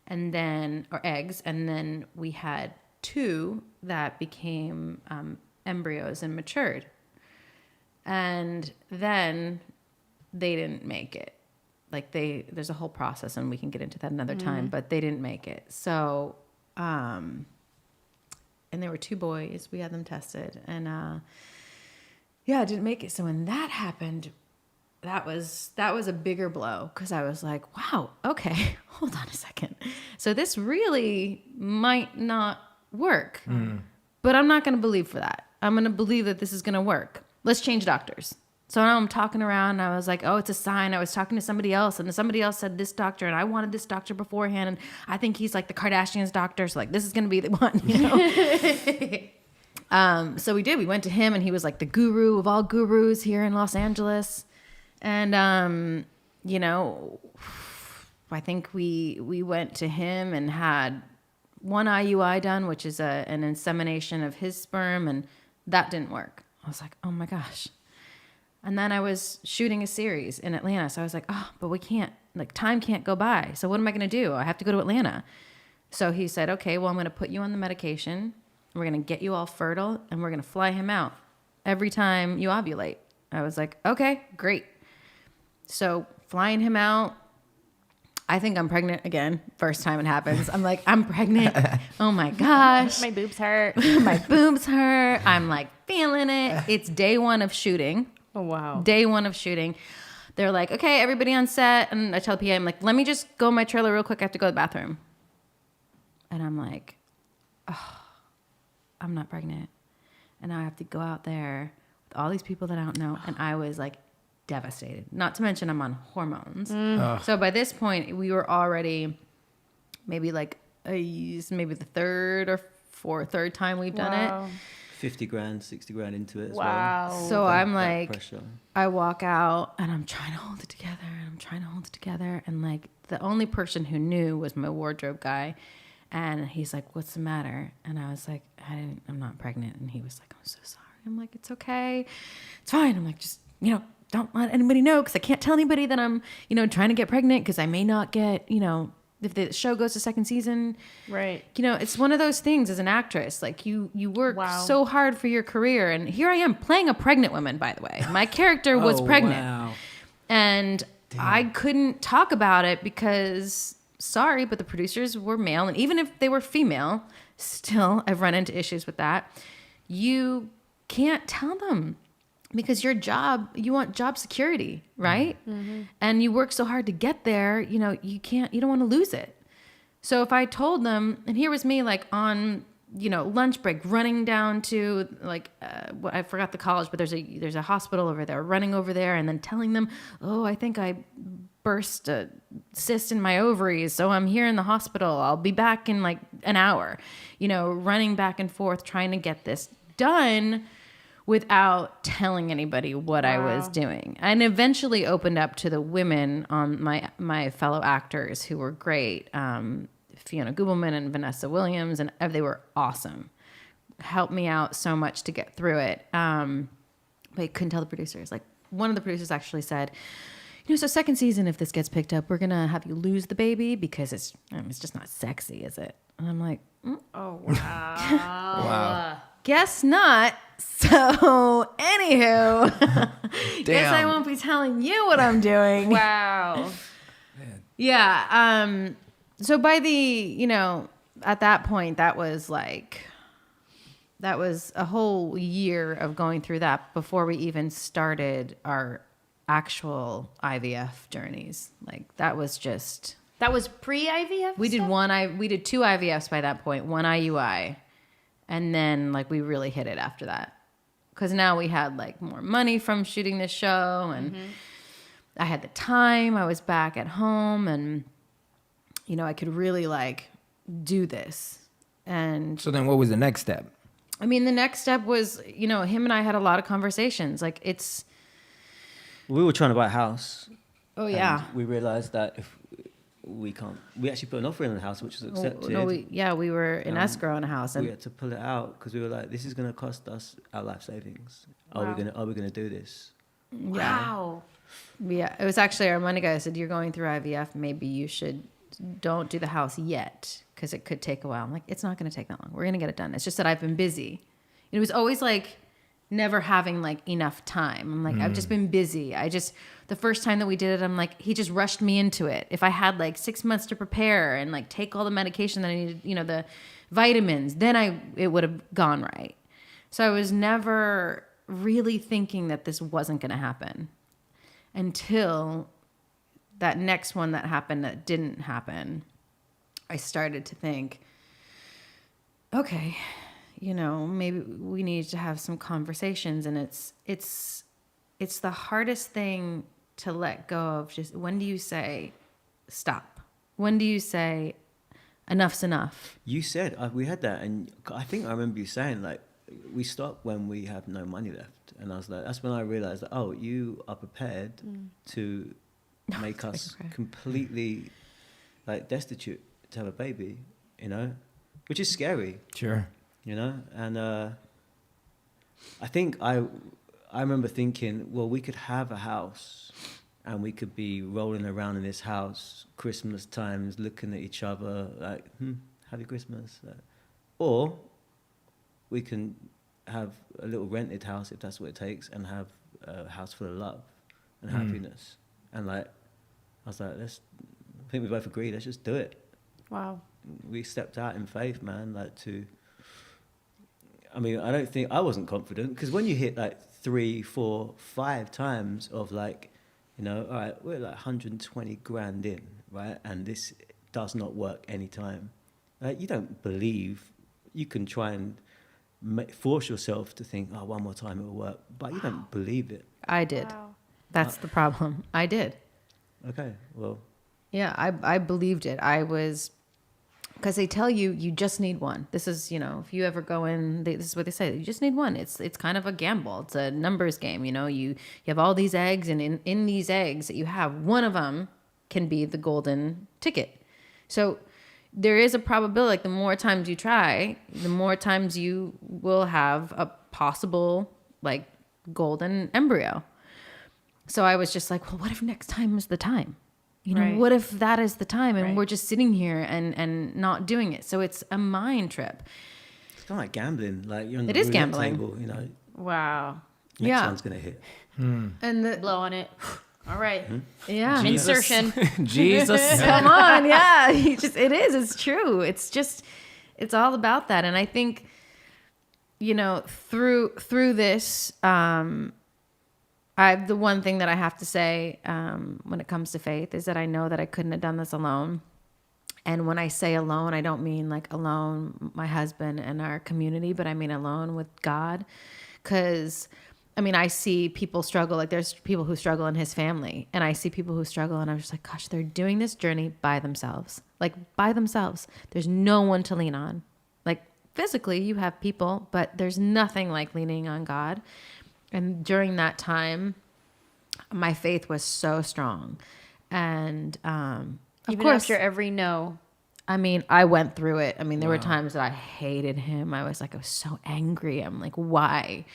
And then, or eggs. And then we had 2 that became embryos and matured. And then they didn't make it. Like there's a whole process, and we can get into that another time, but they didn't make it. So, and there were 2 boys. We had them tested, and I didn't make it. So when that happened, that was a bigger blow, because I was like, wow, okay, hold on a second. So this really might not work, but I'm not going to believe for that. I'm going to believe that this is going to work. Let's change doctors. So now I'm talking around, and I was like, oh, it's a sign. I was talking to somebody else, and somebody else said this doctor, and I wanted this doctor beforehand, and I think he's like the Kardashians' doctor, so like this is going to be the one, So we did. We went to him, and he was like the guru of all gurus here in Los Angeles. And, I think we went to him and had 1 IUI done, which is an insemination of his sperm, and that didn't work. I was like, oh my gosh. And then I was shooting a series in Atlanta. So I was like, oh, but we can't, time can't go by. So what am I going to do? I have to go to Atlanta. So he said, okay, well, I'm going to put you on the medication. We're going to get you all fertile, and we're going to fly him out every time you ovulate. I was like, okay, great. So flying him out, I think I'm pregnant again. First time it happens. I'm like, I'm pregnant. Oh my gosh. My boobs hurt. My boobs hurt. I'm like feeling it. It's day 1 of shooting. Oh, wow. Day 1 of shooting. They're like, okay, everybody on set. And I tell PA, I'm like, let me just go in my trailer real quick. I have to go to the bathroom. And I'm like, oh, I'm not pregnant. And now I have to go out there with all these people that I don't know. And I was like devastated. Not to mention I'm on hormones. So by this point, we were already maybe like maybe the third time we've done it. 50 grand, 60 grand into it as Wow. well. So I'm That like, pressure. I walk out and I'm trying to hold it together and like the only person who knew was my wardrobe guy. And he's like, what's the matter? And I was like, I'm not pregnant. And he was like, I'm so sorry. I'm like, it's okay. It's fine. I'm like, just, don't let anybody know because I can't tell anybody that I'm, trying to get pregnant because I may not get, if the show goes to second season. Right. It's one of those things as an actress. Like you work so hard for your career. And here I am playing a pregnant woman, by the way. My character was pregnant. Wow. And I couldn't talk about it because, sorry, but the producers were male. And even if they were female, still, I've run into issues with that. You can't tell them because you want job security, right? Mm-hmm. And you work so hard to get there, you don't want to lose it. So if I told them, and here was me like on, lunch break, running down to like, I forgot the college, but there's a hospital over there, running over there and then telling them, oh, I think I burst a cyst in my ovaries. So I'm here in the hospital. I'll be back in like an hour, running back and forth, trying to get this done without telling anybody what I was doing. And eventually opened up to the women on my fellow actors who were great. Fiona Gubelman and Vanessa Williams, and they were awesome. Helped me out so much to get through it. But I couldn't tell the producers. Like one of the producers actually said, so second season, if this gets picked up, we're going to have you lose the baby because it's just not sexy, is it? And I'm like, Oh, wow. Wow. guess not. So, anywho, guess I won't be telling you what I'm doing. Wow. Yeah. So by the, at that point, that was a whole year of going through that before we even started our actual IVF journeys. Like that was pre-IVF? we did 2 IVFs by that point, 1 IUI. And then like we really hit it after that. Cause now we had like more money from shooting this show and I had the time. I was back at home and, I could really like do this. And So then what was the next step? I mean, the next step was, him and I had a lot of conversations. Like We were trying to buy a house. oh yeah. And we realized that if we can't, we actually put an offer in on the house, which was accepted. We were in escrow on a house. And we had to pull it out because we were like, this is going to cost us our life savings. Are we going to do this? Wow. Yeah, it was actually our money guy said, you're going through IVF. Maybe you don't do the house yet because it could take a while. I'm like, it's not going to take that long. We're going to get it done. It's just that I've been busy. It was always like never having like enough time. I'm like, I've just been busy. The first time that we did it, I'm like, he just rushed me into it. If I had like 6 months to prepare and like take all the medication that I needed, the vitamins, then it would have gone right. So I was never really thinking that this wasn't going to happen until that next one that happened that didn't happen. I started to think, okay, maybe we need to have some conversations. And it's the hardest thing to let go of. Just when do you say stop? When do you say enough's enough? You said, we had that. And I think I remember you saying like, we stop when we have no money left. And I was like, that's when I realized that, oh, you are prepared to make us completely like destitute to have a baby, which is scary. Sure. And I think I remember thinking, well, we could have a house and we could be rolling around in this house Christmas times, looking at each other like, happy Christmas. Or we can have a little rented house if that's what it takes and have a house full of love and happiness. And like, I was like, let's think we both agreed, let's just do it. Wow. We stepped out in faith, man, I wasn't confident, because when you hit like 3, 4, 5 times of like, all right, we're like 120 grand in, right? And this does not work anytime. You don't believe, you can try and force yourself to think, oh, one more time it will work, but you don't believe it. I did. Wow. That's the problem. I did. Okay, well. Yeah, I believed it. Because they tell you just need one. This is, if you ever go in, this is what they say. You just need one. It's kind of a gamble. It's a numbers game. You have all these eggs, and in these eggs that you have, one of them can be the golden ticket. So there is a probability, like the more times you try, the more times you will have a possible like golden embryo. So I was just like, well, what if next time is the time? Right. What if that is the time and Right. we're just sitting here and not doing it? So it's a mind trip. It's kind of like gambling. Like you're on It the is roulette gambling. table, Wow. next Yeah. one's going to hit. And Blow on it. All right. yeah. Insertion. Jesus. Come on, yeah. It's true. It's all about that. And I think, through this, the one thing that I have to say when it comes to faith is that I know that I couldn't have done this alone. And when I say alone, I don't mean like alone, my husband and our community, but I mean alone with God. Because, I see people struggle. Like there's people who struggle in his family, and I see people who struggle, and I'm just like, gosh, they're doing this journey by themselves. Like by themselves. There's no one to lean on. Like physically you have people, but there's nothing like leaning on God. And during that time, my faith was so strong. And of Even course, after every no. I went through it. There were times that I hated him. I was so angry. I'm like, why?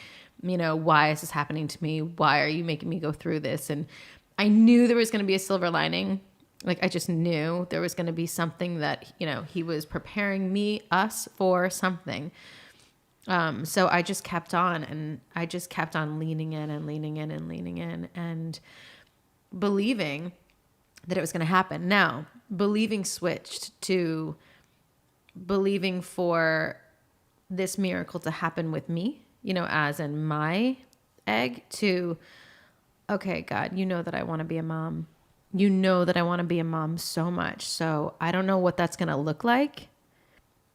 Why is this happening to me? Why are you making me go through this? And I knew there was going to be a silver lining. Like, I just knew there was going to be something that, he was preparing us for something. So I just kept on, and I just kept on leaning in and leaning in and leaning in and believing that it was going to happen. Now, believing switched to believing for this miracle to happen with me, as in my egg, to, okay, God, that I want to be a mom. That I want to be a mom so much. So I don't know what that's going to look like,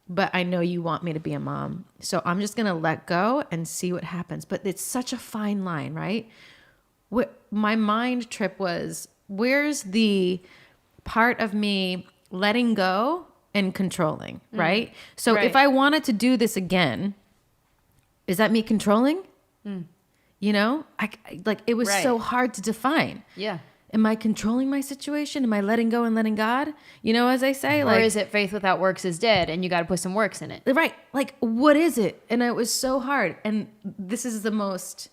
but I know you want me to be a mom. So I'm just going to let go and see what happens. But it's such a fine line, right? My mind trip was, where's the part of me letting go and controlling, right? So Right. if I wanted to do this again, is that me controlling? It was Right. so hard to define. Yeah. Am I controlling my situation? Am I letting go and letting God? As I say, Or is it faith without works is dead, and you got to put some works in it? right. Like, what is it? And it was so hard. And this is the most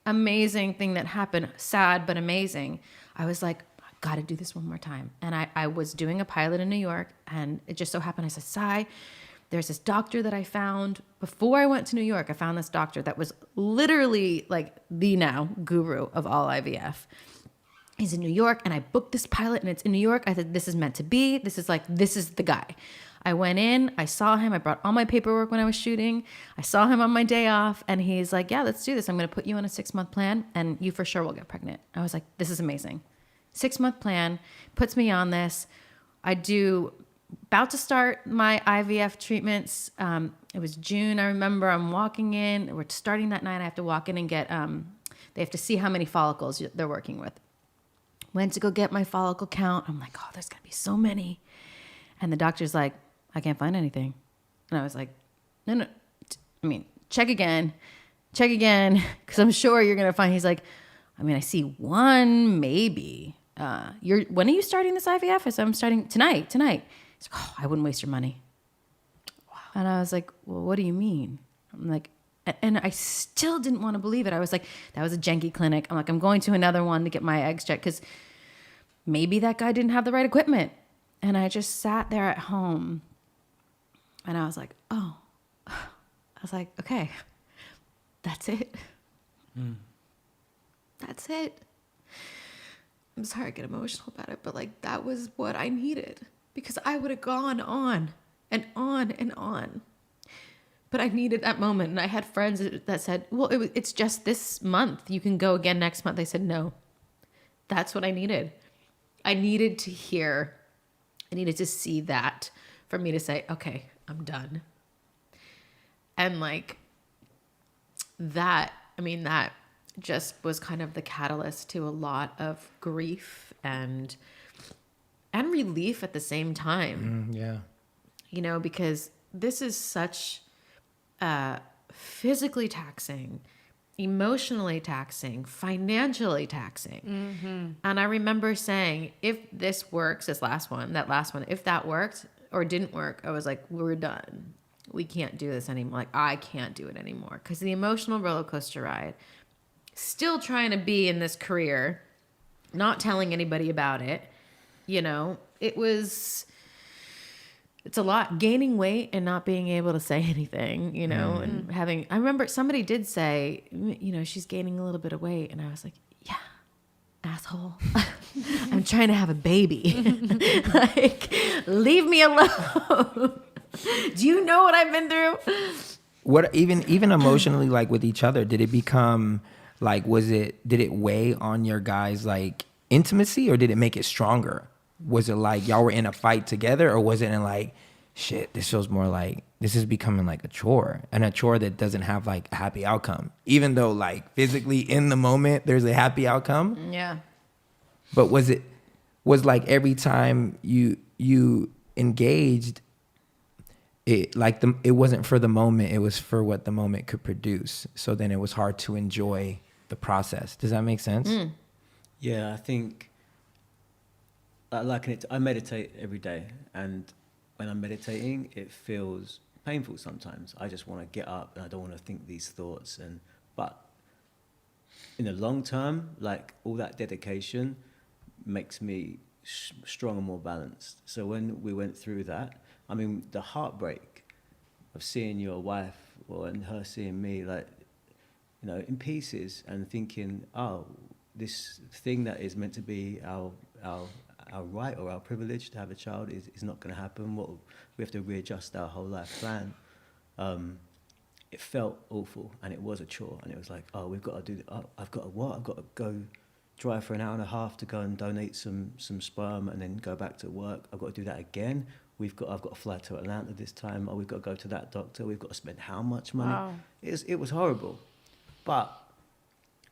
amazing thing that happened. Sad, but amazing. I was like, I got to do this one more time. And I was doing a pilot in New York, and it just so happened, I said, Sai, there's this doctor that I found before I went to New York. I found this doctor that was literally like the now guru of all IVF. He's in New York, and I booked this pilot, and it's in New York. I said, this is meant to be. This is the guy. I went in, I saw him. I brought all my paperwork when I was shooting. I saw him on my day off, and he's like, yeah, let's do this. I'm going to put you on a 6-month plan, and you for sure will get pregnant. I was like, this is amazing. 6-month plan, puts me on this. About to start my IVF treatments. It was June. I remember I'm walking in. We're starting that night. I have to walk in and get, they have to see how many follicles they're working with. Went to go get my follicle count. I'm like, oh, there's going to be so many. And the doctor's like, I can't find anything. And I was like, no. Check again. Because I'm sure you're going to find. He's like, I see one, maybe. When are you starting this IVF? I said, I'm starting tonight. He's like, oh, I wouldn't waste your money. Wow. And I was like, well, what do you mean? I'm like, and I still didn't want to believe it. I was like, that was a janky clinic. I'm like, I'm going to another one to get my eggs checked because maybe that guy didn't have the right equipment. And I just sat there at home, and I was like, oh. I was like, okay, that's it. That's it. I'm sorry I get emotional about it, but like that was what I needed, because I would have gone on and on and on. But I needed that moment. And I had friends that said, well, it's just this month. You can go again next month. I said, no, that's what I needed. I needed to hear, I needed to see that for me to say, okay, I'm done. And like that, I mean, that just was kind of the catalyst to a lot of grief and relief at the same time. Yeah. You know, because this is such physically taxing, emotionally taxing, financially taxing. And I remember saying, if this works, that last one, if that worked or didn't work, I was like, we're done. We can't do this anymore. Like, I can't do it anymore. Because the emotional roller coaster ride, still trying to be in this career, not telling anybody about it, you know, it's a lot. Gaining weight and not being able to say anything, you know, and having, I remember somebody did say, you know, she's gaining a little bit of weight. And I was like, yeah, asshole. I'm trying to have a baby. Like, leave me alone. Do you know what I've been through? What, even emotionally, like with each other, did it become like, did it weigh on your guys' like intimacy, or did it make it stronger? Was it like y'all were in a fight together, or was it in like, shit, this feels more like this is becoming like a chore, and a chore that doesn't have like a happy outcome, even though like physically in the moment there's a happy outcome? Yeah. But was like every time you engaged, it like it wasn't for the moment, it was for what the moment could produce. So then it was hard to enjoy the process. Does that make sense? Yeah, I think I meditate every day, and when I'm meditating, it feels painful sometimes. I just want to get up and I don't want to think these thoughts. But in the long term, like all that dedication makes me strong and more balanced. So when we went through that, I mean, the heartbreak of seeing your wife and her seeing me, like, you know, in pieces, and thinking, oh, this thing that is meant to be our right or our privilege to have a child is not going to happen. We have to readjust our whole life plan. It felt awful, and it was a chore, and it was like, oh, we've got to do. I've got to go drive for an hour and a half to go and donate some sperm, and then go back to work. I've got to do that again. I've got to fly to Atlanta this time. Oh, we've got to go to that doctor. We've got to spend how much money? Wow. It was horrible, but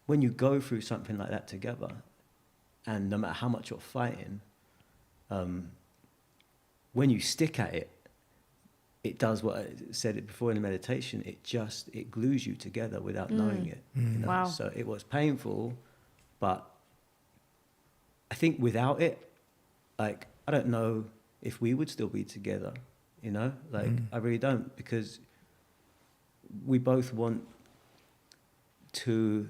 when you go through something like that together, and no matter how much you're fighting, when you stick at it, it does what I said it before in the meditation. It glues you together without knowing it. You know? Wow. So it was painful, but I think without it, like, I don't know if we would still be together. You know, like I really don't, because we both want to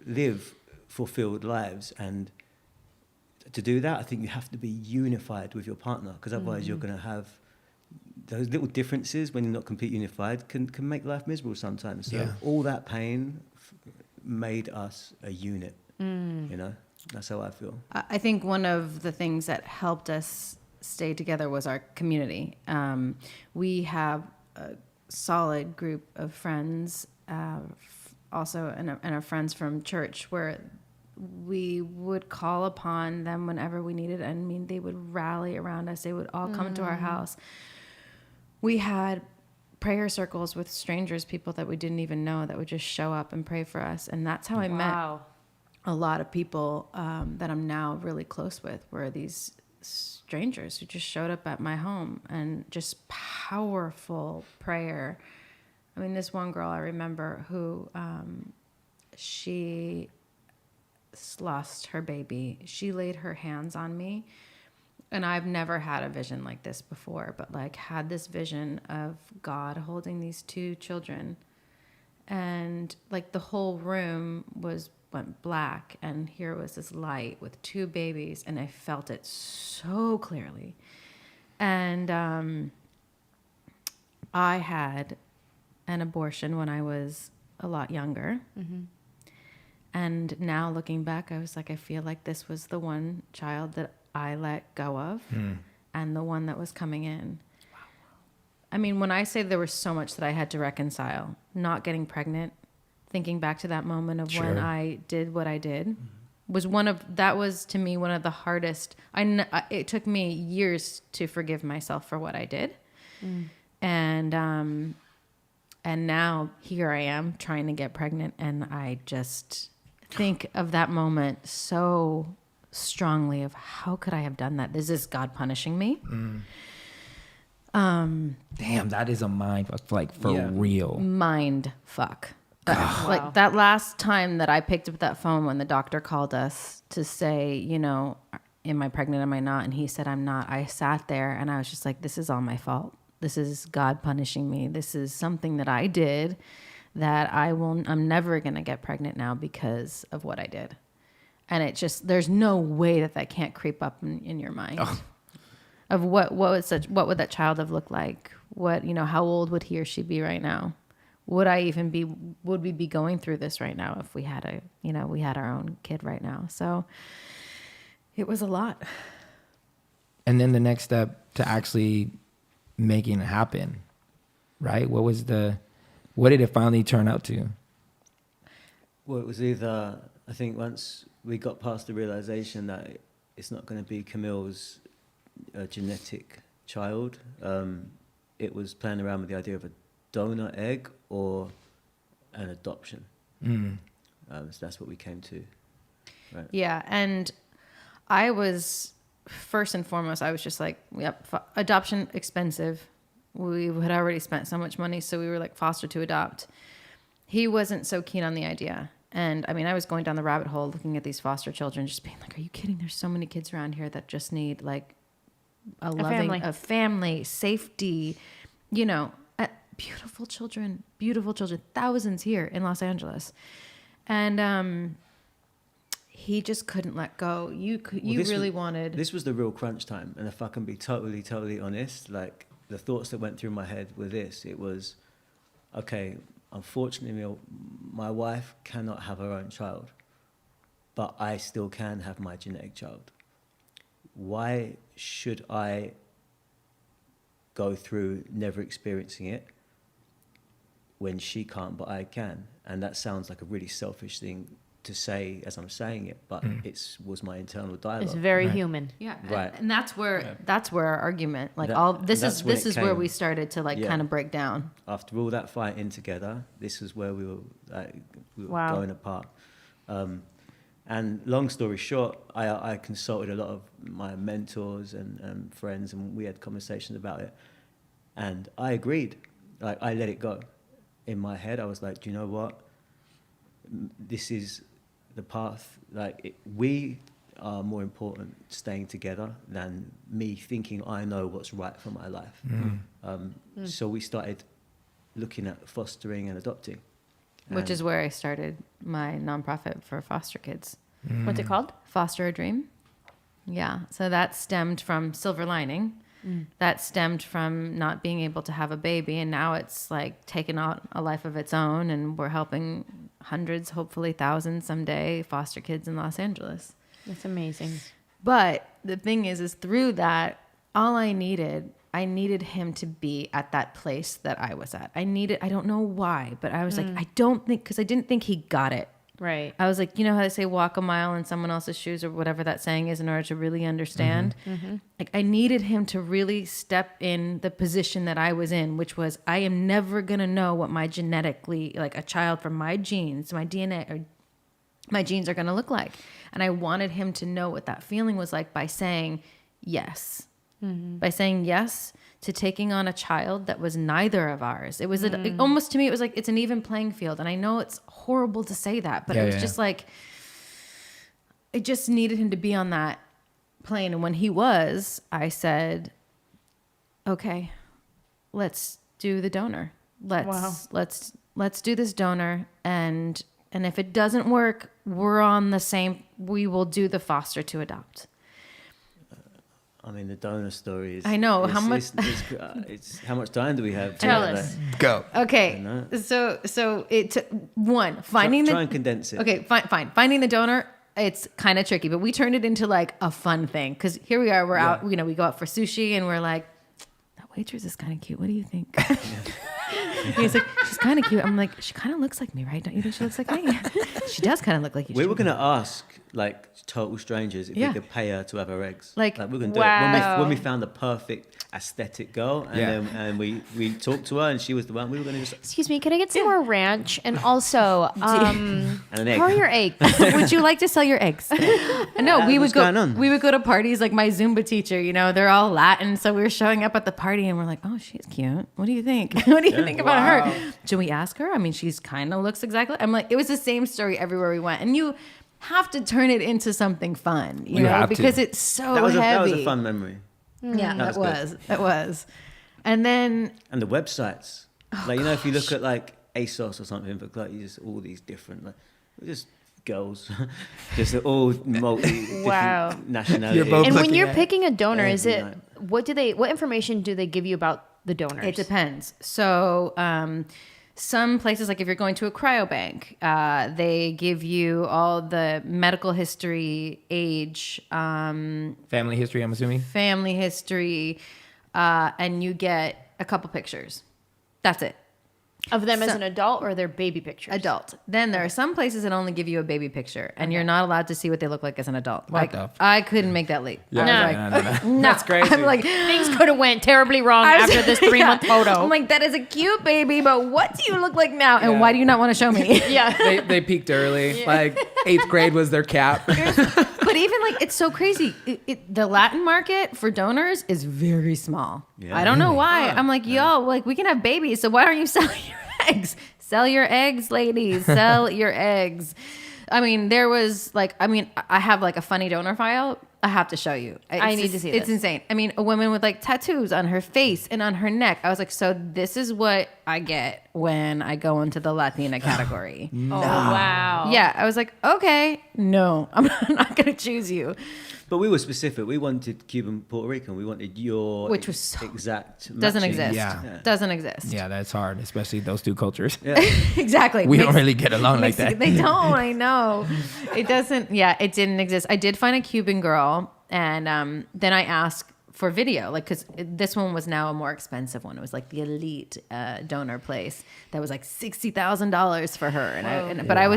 live fulfilled lives, and to do that, I think you have to be unified with your partner, because otherwise you're going to have those little differences when you're not completely unified can make life miserable sometimes. So all that pain made us a unit. You know, that's how I feel. I think one of the things that helped us stay together was our community. We have a solid group of friends, also and our friends from church, where we would call upon them whenever we needed. I mean, they would rally around us. They would all come to our house. We had prayer circles with strangers, people that we didn't even know, that would just show up and pray for us. And that's how I met a lot of people that I'm now really close with, were these strangers who just showed up at my home, and just powerful prayer. I mean, this one girl I remember who she lost her baby. She laid her hands on me, and I've never had a vision like this before, but like had this vision of God holding these two children, and like the whole room went black, and here was this light with two babies, and I felt it so clearly. And I had an abortion when I was a lot younger. And now looking back, I was like, I feel like this was the one child that I let go of and the one that was coming in. Wow. I mean, when I say there was so much that I had to reconcile, not getting pregnant, thinking back to that moment of when I did what I did, that was to me one of the hardest. It took me years to forgive myself for what I did. And now here I am trying to get pregnant, and I just think of that moment so strongly of how could I have done that? Is this God punishing me? Damn, that is a mind fuck, like for real. Mind fuck. Like that last time that I picked up that phone when the doctor called us to say, you know, am I pregnant? Am I not? And he said, I'm not. I sat there and I was just like, this is all my fault. This is God punishing me. This is something that I did that I'm never going to get pregnant now because of what I did. And it just, there's no way that can't creep up in your mind of what would that child have looked like? What, you know, how old would he or she be right now? Would we be going through this right now if we had our own kid right now? So it was a lot. And then the next step to actually making it happen, right? What did it finally turn out to? Well, it was either, I think once we got past the realization that it's not going to be Camille's genetic child, it was playing around with the idea of a donor egg or an adoption. So that's what we came to. Right. Yeah, and I was, first and foremost, I was just like, yep, adoption expensive. We had already spent so much money, so we were like foster to adopt. He wasn't so keen on the idea. And I mean, I was going down the rabbit hole looking at these foster children, just being like, are you kidding? There's so many kids around here that just need like a family, safety, you know, beautiful children, thousands here in Los Angeles. And he just couldn't let go. This was the real crunch time. And if I can be totally, totally honest, like the thoughts that went through my head were this. It was, okay, unfortunately, my wife cannot have her own child, but I still can have my genetic child. Why should I go through never experiencing it when she can't, but I can? And that sounds like a really selfish thing to say as I'm saying it, but it was my internal dialogue. It's very human. Yeah. Right. And that's where our argument, like this is where we started to like kind of break down. After all that fighting together, this is where we were going apart. And long story short, I consulted a lot of my mentors and friends, and we had conversations about it. And I agreed. Like, I let it go. In my head, I was like, do you know what? This is the path. Like, we are more important staying together than me thinking I know what's right for my life. So we started looking at fostering and adopting. Which is where I started my nonprofit for foster kids. What's it called? Foster a Dream. Yeah. So that stemmed from Silver Lining. That stemmed from not being able to have a baby. And now it's like taken on a life of its own. And we're helping hundreds, hopefully thousands someday, foster kids in Los Angeles. That's amazing. But the thing is through that, all I needed him to be at that place that I was at. I don't know why, but I was like, because I didn't think he got it. Right. I was like, you know how they say walk a mile in someone else's shoes or whatever that saying is in order to really understand? Like, I needed him to really step in the position that I was in, which was I am never going to know what my genetically, like a child from my genes, my DNA, or my genes are going to look like. And I wanted him to know what that feeling was like by saying yes. By saying yes to taking on a child that was neither of ours. It was almost, to me, it was like, it's an even playing field. And I know it's horrible to say that, but it was just like, it just needed him to be on that plane. And when he was, I said, okay, let's do the donor. Let's do this donor. And if it doesn't work, we will do the foster to adopt. I mean, the donor story is. I know, how much- It's how much time do we have? Tell us. Go. Okay, I know. so it took finding Try and condense it. Okay, fine. Finding the donor, it's kind of tricky, but we turned it into like a fun thing because here we are. We're out. You know, we go out for sushi and we're like, that waitress is kind of cute. What do you think? He's like, she's kind of cute. I'm like, she kind of looks like me, right? Don't you think she looks like me? She does kind of look like you. We were going to ask like total strangers if Yeah. we could pay her to have her eggs. Like, we're going to do wow. it when we found the perfect aesthetic girl, and Yeah. then and we talked to her, and she was the one. We were going to just Excuse me, can I get some more ranch? And also, and an egg. how are your eggs? Would you like to sell your eggs? No, we would what's go. going on? We would go to parties. Like my Zumba teacher, you know, they're all Latin, so we were showing up at the party, and we're like, "Oh, she's cute. What do you think? What do you think about her? Should we ask her? I mean, she's kind of looks exactly." I'm like, it was the same story everywhere we went, and you have to turn it into something fun, you know, have to. because it's so that was heavy. a fun memory. Yeah, That that was was. It was. And then And the websites, like you know, if you look at like ASOS or something, but like you just all these different, like just girls, just all multi Wow. different nationalities. You're both And when looking you're at picking a donor, is every it night. what information do they give you about the donors? it depends. So, some places, like if you're going to a cryobank, they give you all the medical history, age, family history, I'm assuming. family history, and you get a couple pictures. That's it. Of them as So- an adult or their baby pictures? Adult. Then there are some places that only give you a baby picture, and you're not allowed to see what they look like as an adult. What the f- I couldn't make that leap. Yeah, I was No. like, no. no. That's crazy. I'm like, Things could have went terribly wrong I was- after this 3-month Yeah. photo. I'm like, that is a cute baby, but what do you look like now? And why do you not want to show me? yeah. They peaked early. Like 8th grade was their cap. But even like, it's so crazy. The Latin market for donors is very small. Yeah. I don't know why. I'm like, yo, like we can have babies, so why aren't you selling your eggs? Sell your eggs, ladies. Sell your eggs. I mean, there was like, I have like a funny donor file. I have to show you. I need to see It's this. insane. I mean, a woman with like tattoos on her face and on her neck. I was like, so this is what I get when I go into the Latina category. Oh, wow. Yeah, I was like, okay, no, I'm not going to choose you. But we were specific. We wanted Cuban, Puerto Rican. We wanted your Which was so- exact. Doesn't matching. exist. Yeah. Doesn't exist. Yeah, that's hard, especially those two cultures. Exactly. We don't really get along like that. They don't. I know. It doesn't. Yeah, it didn't exist. I did find a Cuban girl, and then I asked for video, like because this one was now a more expensive one. It was like the elite donor place that was like $60,000 for her, but I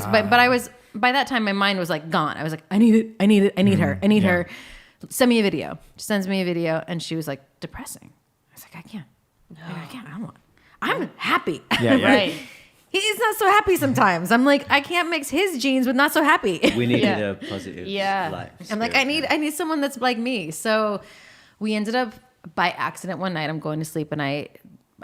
was by that time my mind was like gone. I was like, I need it. I need it. I need her. I need her. Send me a video. She sends me a video, and she was like depressing. I was like, I can't. I can't. I'm happy. Yeah. Right. He's not so happy sometimes. I'm like, I can't mix his genes with not so happy. We needed Yeah. a positive Yeah. life. I'm like, I need someone that's like me. So we ended up by accident one night. I'm going to sleep, and I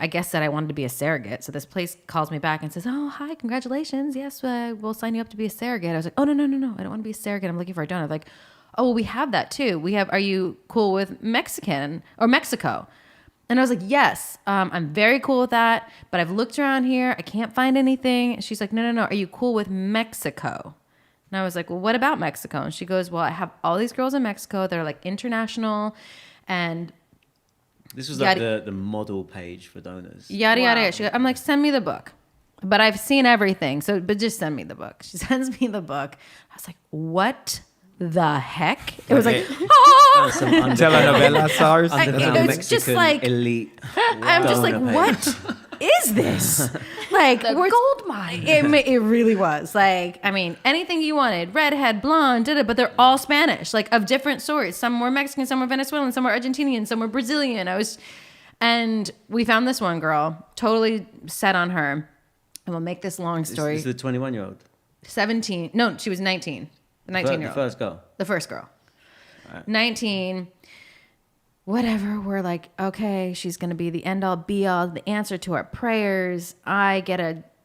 guess that I wanted to be a surrogate. So this place calls me back and says, "Oh, hi, congratulations. Yes, we'll sign you up to be a surrogate." I was like, "Oh, no. I don't want to be a surrogate. I'm looking for a donor." Like, "Oh, well, we have that too. Are you cool with Mexican or Mexico?" And I was like, "Yes, I'm very cool with that. But I've looked around here. I can't find anything." And she's like, No. Are you cool with Mexico? And I was like, "Well, what about Mexico?" And she goes, "Well, I have all these girls in Mexico. They're like international and This was like Yada- the model page for donors. yada, yada. She goes, I'm like, "Send me the book." But I've seen everything. But just send me the book. She sends me the book. I was like, what the heck? It was like, oh! Some Telenovela stars. I- underground it was just Mexican like- elite. I'm just like, donor page. what is this? Like, The gold mine. It really was. Like, I mean, anything you wanted, redhead, blonde, but they're all Spanish, like of different sorts. Some were Mexican, some were Venezuelan, some were Argentinian, some were Brazilian. And we found this one girl, totally set on her. And we'll make this long story. This is the 21-year-old. 17. No, she was 19. The 19-year-old. The first girl. The first girl. 19. Whatever. We're like, okay, she's going to be the end all be all, the answer to our prayers.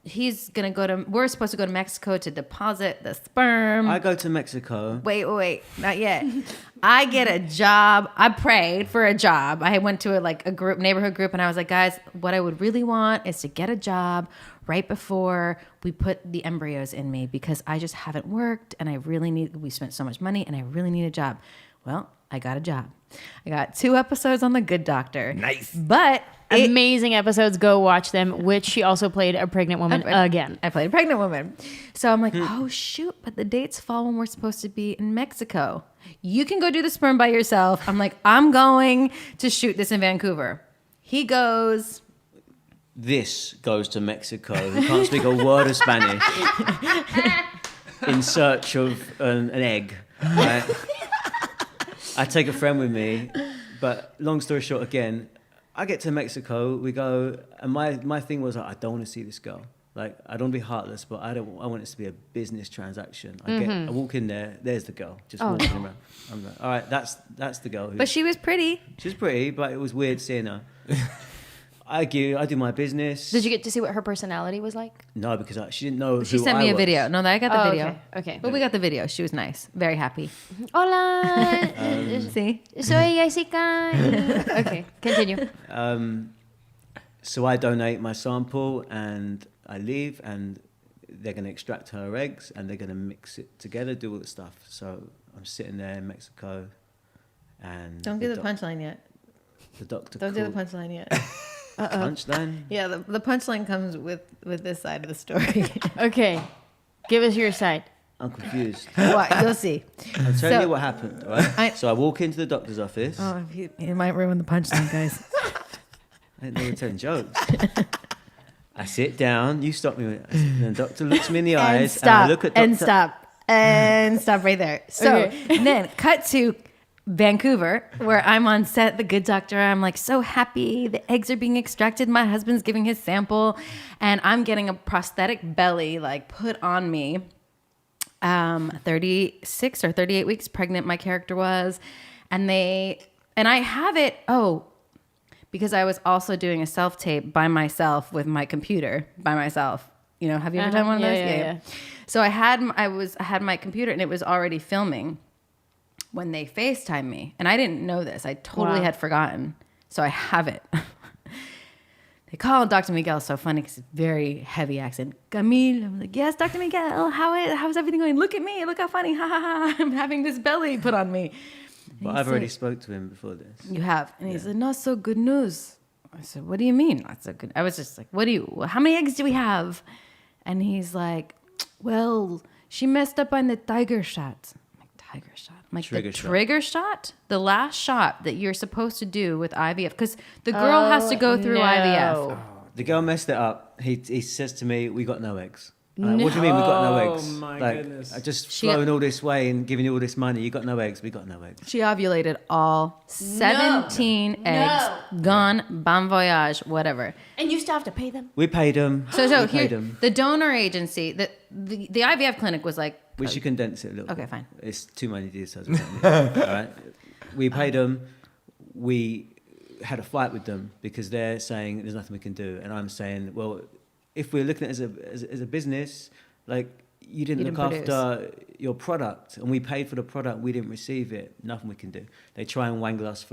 He's going to we're supposed to go to Mexico to deposit the sperm. I go to Mexico. Wait, not yet. I get a job. I prayed for a job. I went to a neighborhood group, and I was like, guys, what I would really want is to get a job right before we put the embryos in me, because I just haven't worked, and we spent so much money, and I really need a job. Well, I got a job. I got 2 episodes on The Good Doctor. Nice. But Amazing episodes. Go watch them. Which she also played a pregnant woman again. I played a pregnant woman. So I'm like, oh, shoot. But the dates fall when we're supposed to be in Mexico. You can go do the sperm by yourself. I'm like, I'm going to shoot this in Vancouver. He goes... This goes to Mexico. He can't speak a word of Spanish. In search of an egg. Right? I take a friend with me, but long story short, again, I get to Mexico, we go, and my thing was, I don't want to see this girl. Like, I don't want to be heartless, but I want this to be a business transaction. I walk in there, there's the girl, just walking around. I'm like, all right, that's the girl. But she was pretty. She was pretty, but it was weird seeing her. I do my business. Did you get to see what her personality was like? No, because she didn't know She who sent I me a was. video. No, I got the video. Okay. But we got the video. She was nice. Very happy. Hola. See? Soy Jessica. Okay, continue. So I donate my sample and I leave, and they're going to extract her eggs and they're going to mix it together, do all the stuff. So I'm sitting there in Mexico, and Don't give the punchline yet. The doctor. Don't do the punchline yet. Punchline. Yeah, the punchline comes with this side of the story. Okay, give us your side. I'm confused. What? You'll see. I'll tell So- you what happened. Right? So I walk into the doctor's office. Oh, you might ruin the punchline, guys. I didn't know we were telling jokes. I sit down. You stop me. And the doctor looks me in the eyes. And And I stop. look at And doctor. stop. And stop right there. So then cut to Vancouver, where I'm on set, The Good Doctor. I'm like so happy. The eggs are being extracted. My husband's giving his sample, and I'm getting a prosthetic belly like put on me. 36 or 38 weeks pregnant, my character was, and I have it. Oh, because I was also doing a self tape by myself with my computer by myself. You know, have you ever done one of those? Yeah. So I had my computer, and it was already filming when they FaceTime me. And I didn't know this. I totally had forgotten. So I have it. They call Dr. Miguel. So funny because it's very heavy accent. Camille. I'm like, yes, Dr. Miguel. How's everything going? Look at me. Look how funny. Ha ha ha. I'm having this belly put on me. But I've already spoke to him before this. You have. And he said, not so good news. I said, what do you mean? Not so good. I was just like, how many eggs do we have? And he's like, well, she messed up on the tiger shot. I'm like, tiger shot? I'm like, Trigger the shot. trigger shot? The last shot that you're supposed to do with IVF. Because the girl has to go through IVF. The girl messed it up. He says to me, "We got no eggs." I'm like, what do you mean we got no eggs? my Like, goodness. I just flown all this way and giving you all this money. You got no eggs. We got no eggs. She ovulated all 17 eggs. Gone, bon voyage, whatever. And you still have to pay them? We paid them. So we paid here, them. the donor agency, the IVF clinic was like, We should condense it a little. Okay, bit. fine. It's too many details. We don't need. All right. We paid them. We had a fight with them because they're saying there's nothing we can do, and I'm saying, well, if we're looking at it as a business, like you didn't look produce. after your product, and we paid for the product, we didn't receive it. Nothing we can do. They try and wangle us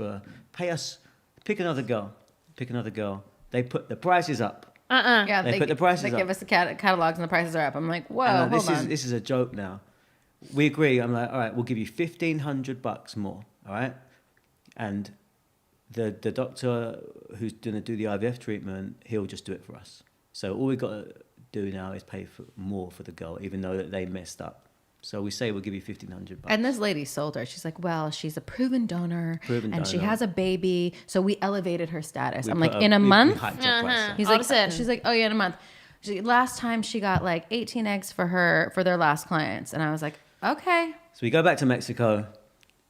pay us, pick another girl. They put the prices up. yeah, They put the prices They up. give us the catalogs and the prices are up. I'm like, whoa, And hold on. this is a joke now. We agree. I'm like, all right, we'll give you $1,500 more. All right, and the doctor who's going to do the IVF treatment, he'll just do it for us. So all we've got to do now is pay more for the girl, even though they messed up. So we say we'll give you $1,500. And this lady sold her. She's like, well, she's a proven donor. Proven and she donor. has a baby. So we elevated her status. We I'm put like, in a we month? hiked her price up. He's All like, of a sudden. she's like, oh yeah, in a month. Last time she got like 18 eggs for their last clients. And I was like, okay. So we go back to Mexico.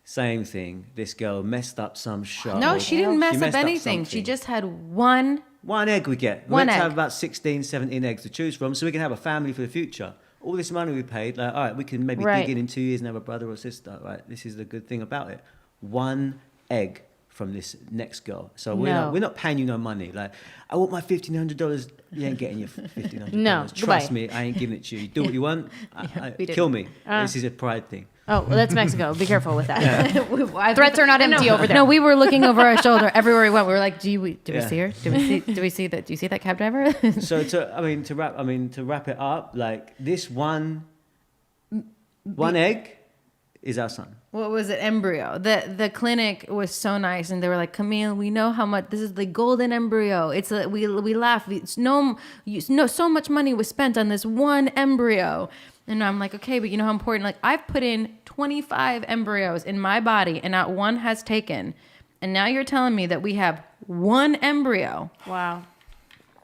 Same thing. This girl messed up some shot. No, she didn't mess up messed anything. She something. just had one. One egg we get. One We're meant to egg. have about 16, 17 eggs to choose from so we can have a family for the future. All this money we paid, like, all right, we can maybe Right. dig in 2 years and have a brother or sister, right? This is the good thing about it. One egg from this next girl. So we're not paying you no money. Like, I want my $1,500. You ain't getting your $1,500. No, Trust goodbye. me, I ain't giving it to you. You do what you want. we did. Kill me. This is a pride thing. Oh, well, that's Mexico. Be careful with that. Threats Threats are not empty over there. No, we were looking over our shoulder everywhere we went. We were like, did we Yeah. see her? Do we see that? Do you see that cab driver? So to wrap it up, like this one egg is our son. What was it? Embryo. The clinic was so nice, and they were like, Camille, we know how much this is the golden embryo. It's we laugh. So much money was spent on this one embryo, and I'm like, okay, but you know how important? Like I've put in 25 embryos in my body, and not one has taken, and now you're telling me that we have one embryo. Wow.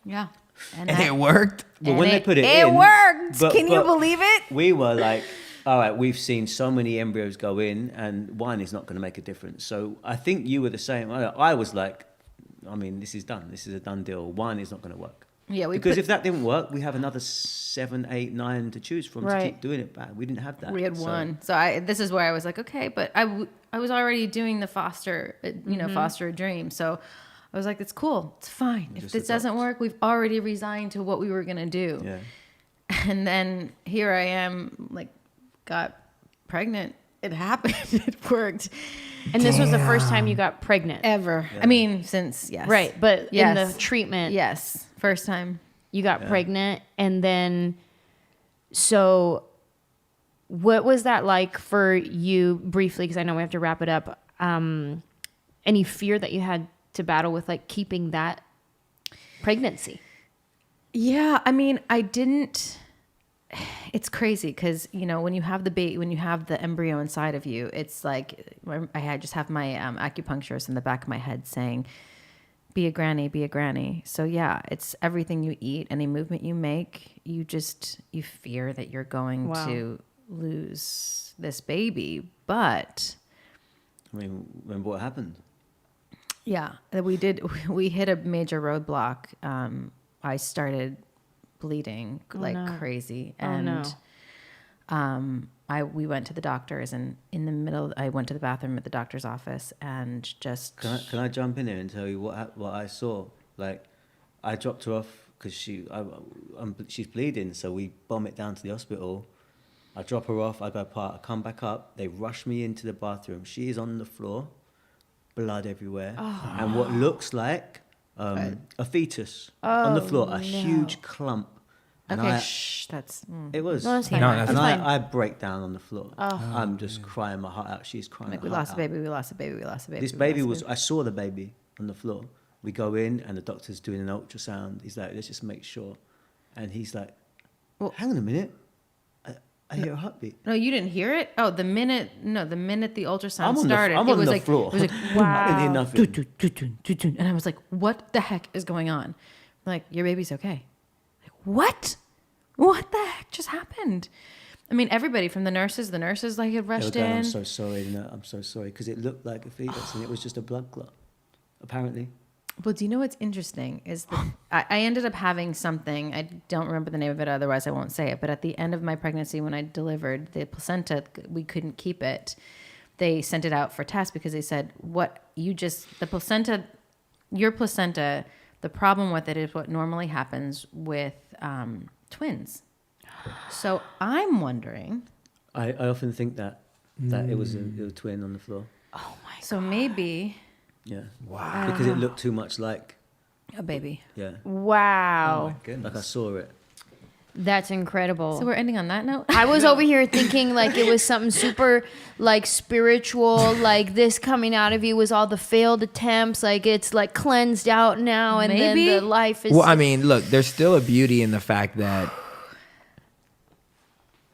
Yeah, And it worked. But when they put it in, it worked. but- Can you but believe it? We were like, all right, we've seen so many embryos go in, and one is not going to make a difference. So I think you were the same. I was like, I mean, this is done. This is a done deal. One is not going to work. Yeah, Because if that didn't work, we have another 7, 8, 9 to choose from to Right. keep doing it back. We didn't have that. We had So- one. So this is where I was like, okay, but I was already doing the foster, foster a dream. So I was like, it's cool. It's fine. If Just this doesn't adopt. work, we've already resigned to what we were going to do. Yeah. And then here I am, like, got pregnant. It happened. It worked. And this was the first time you got pregnant. Ever. I mean, since, yes. Right. But in Yes. the treatment, Yes. First time. you got pregnant. And then, so what was that like for you briefly? Because I know we have to wrap it up. Any fear that you had to battle with, like keeping that pregnancy? Yeah, I mean, I didn't. It's crazy because when you have the baby, when you have the embryo inside of you, it's like I just have my acupuncturist in the back of my head saying, "Be a granny, be a granny." So yeah, it's everything you eat, any movement you make, you fear that you're going Wow. to lose this baby, but. I mean, remember what happened? Yeah, we hit a major roadblock. I started bleeding like no. crazy, Oh, and no. we went to the doctors, and in the middle, I went to the bathroom at the doctor's office, and just Can I jump in here and tell you what I saw? Like, I dropped her off because she's bleeding, so we bomb it down to the hospital. I drop her off. I go apart. I come back up. They rush me into the bathroom. She is on the floor, blood everywhere, and what looks like a fetus on the floor, a huge clump. And okay, I- that's It was. No, that's fine. No, that's and fine. I break down on the floor. I'm just crying my heart out. She's crying. like her we heart lost a out. baby, we lost a baby, we lost a baby. This we baby lost a was. I saw the baby on the floor. We go in, and the doctor's doing an ultrasound. He's like, "Let's just make sure," and he's like, Well- "Hang on a minute, I hear a heartbeat." No, you didn't hear it. Oh, the minute the ultrasound started, I'm it on was the like floor. it was like I didn't hear nothing. Doo-doo, and I was like, "What the heck is going on?" Like, your baby's okay. Like, what? What the heck just happened? I mean, everybody from the nurses like had They were rushed going, in. I'm so sorry. No, I'm so sorry because it looked like a fetus and it was just a blood clot. Apparently, Well, do you know what's interesting is that I ended up having something. I don't remember the name of it, otherwise I won't say it. But at the end of my pregnancy, when I delivered the placenta, we couldn't keep it. They sent it out for test because they said, your placenta, the problem with it is what normally happens with twins. So I'm wondering, I often think that it was a twin on the floor. so maybe Yeah. Wow. Because it looked too much like. a baby. Yeah. Wow. Like I saw it. That's incredible. So we're ending on that note. I was over here thinking like it was something super like spiritual, like this coming out of you was all the failed attempts, like it's like cleansed out now, and Maybe. then the life is. Well, I mean, look, there's still a beauty in the fact that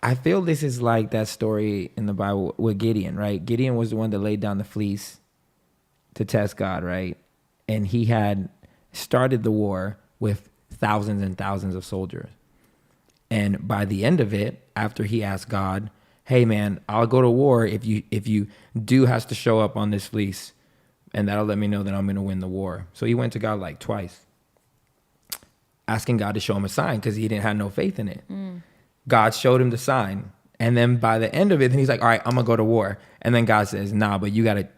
I feel this is like that story in the Bible with Gideon, right? Gideon was the one that laid down the fleece to test God, right? And he had started the war with thousands and thousands of soldiers. And by the end of it, after he asked God, "Hey man, I'll go to war if you do has to show up on this fleece, and that'll let me know that I'm going to win the war." So he went to God like twice, asking God to show him a sign because he didn't have no faith in it. God showed him the sign, and then by the end of it, then he's like, "All right, I'm gonna go to war." And then God says, "Nah, but you gotta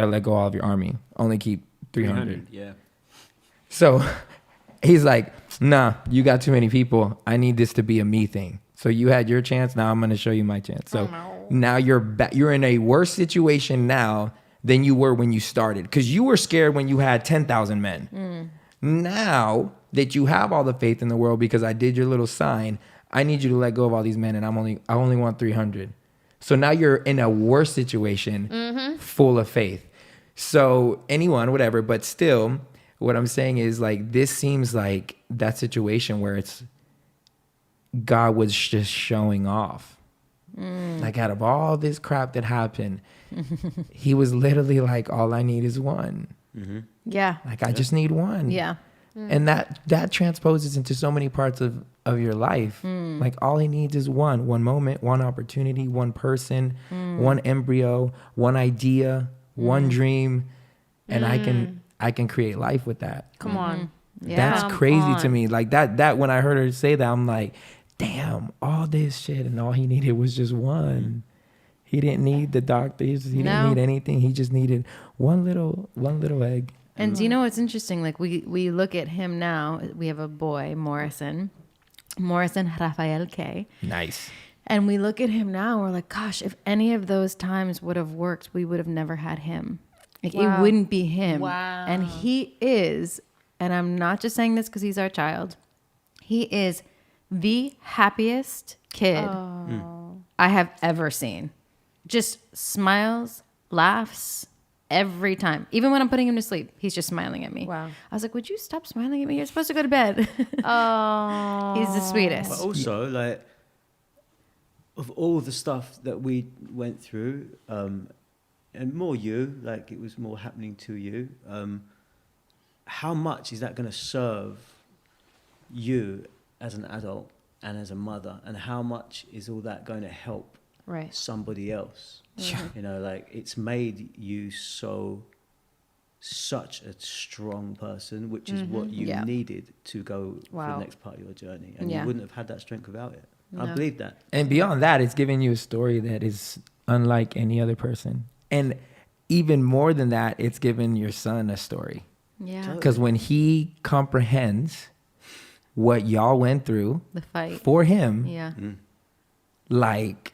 let go all of your army. Only keep 300." Yeah. So he's like, "Nah, you got too many people. I need this to be a me thing. So you had your chance. Now I'm going to show you my chance." So now you're in a worse situation now than you were when you started, because you were scared when you had 10,000 men. Now that you have all the faith in the world because I did your little sign, I need you to let go of all these men, and I only want 300. So now you're in a worse situation, full of faith. So anyone, whatever, but still, what I'm saying is like, this seems like that situation where it's God was just showing off. Like out of all this crap that happened, he was literally like, all I need is one. Yeah. Like, I just need one. Yeah. And that transposes into so many parts of your life. Like, all he needs is one moment, one opportunity, one person, one embryo, one idea, one dream. And I can create life with that. Come on. Yeah. That's Come crazy to on. me. Like that when I heard her say that, I'm like, damn, all this shit, and all he needed was just one. He didn't need the doctor. He didn't need anything. He just needed one little egg. And do you know what's interesting? Like we look at him now. We have a boy, Morrison Rafael K. Nice. And we look at him now. We're like, gosh, if any of those times would have worked, we would have never had him. Like, it wouldn't be him. Wow. And he is, and I'm not just saying this because he's our child. He is the happiest kid I have ever seen. Just smiles, laughs every time. Even when I'm putting him to sleep, he's just smiling at me. Wow. I was like, would you stop smiling at me? You're supposed to go to bed. Oh. He's the sweetest. But also, like, of all the stuff that we went through, and more you, like it was more happening to you, how much is that going to serve you as an adult and as a mother? And how much is all that going to help Right. somebody else? You know, like, it's made you such a strong person, which is what you Yeah. needed to go for Wow. the next part of your journey. And Yeah. you wouldn't have had that strength without it. I No. believe that. And beyond that, it's giving you a story that is unlike any other person. And even more than that, it's giving your son a story. Yeah. Because when he comprehends what y'all went through The fight. for him, Yeah. like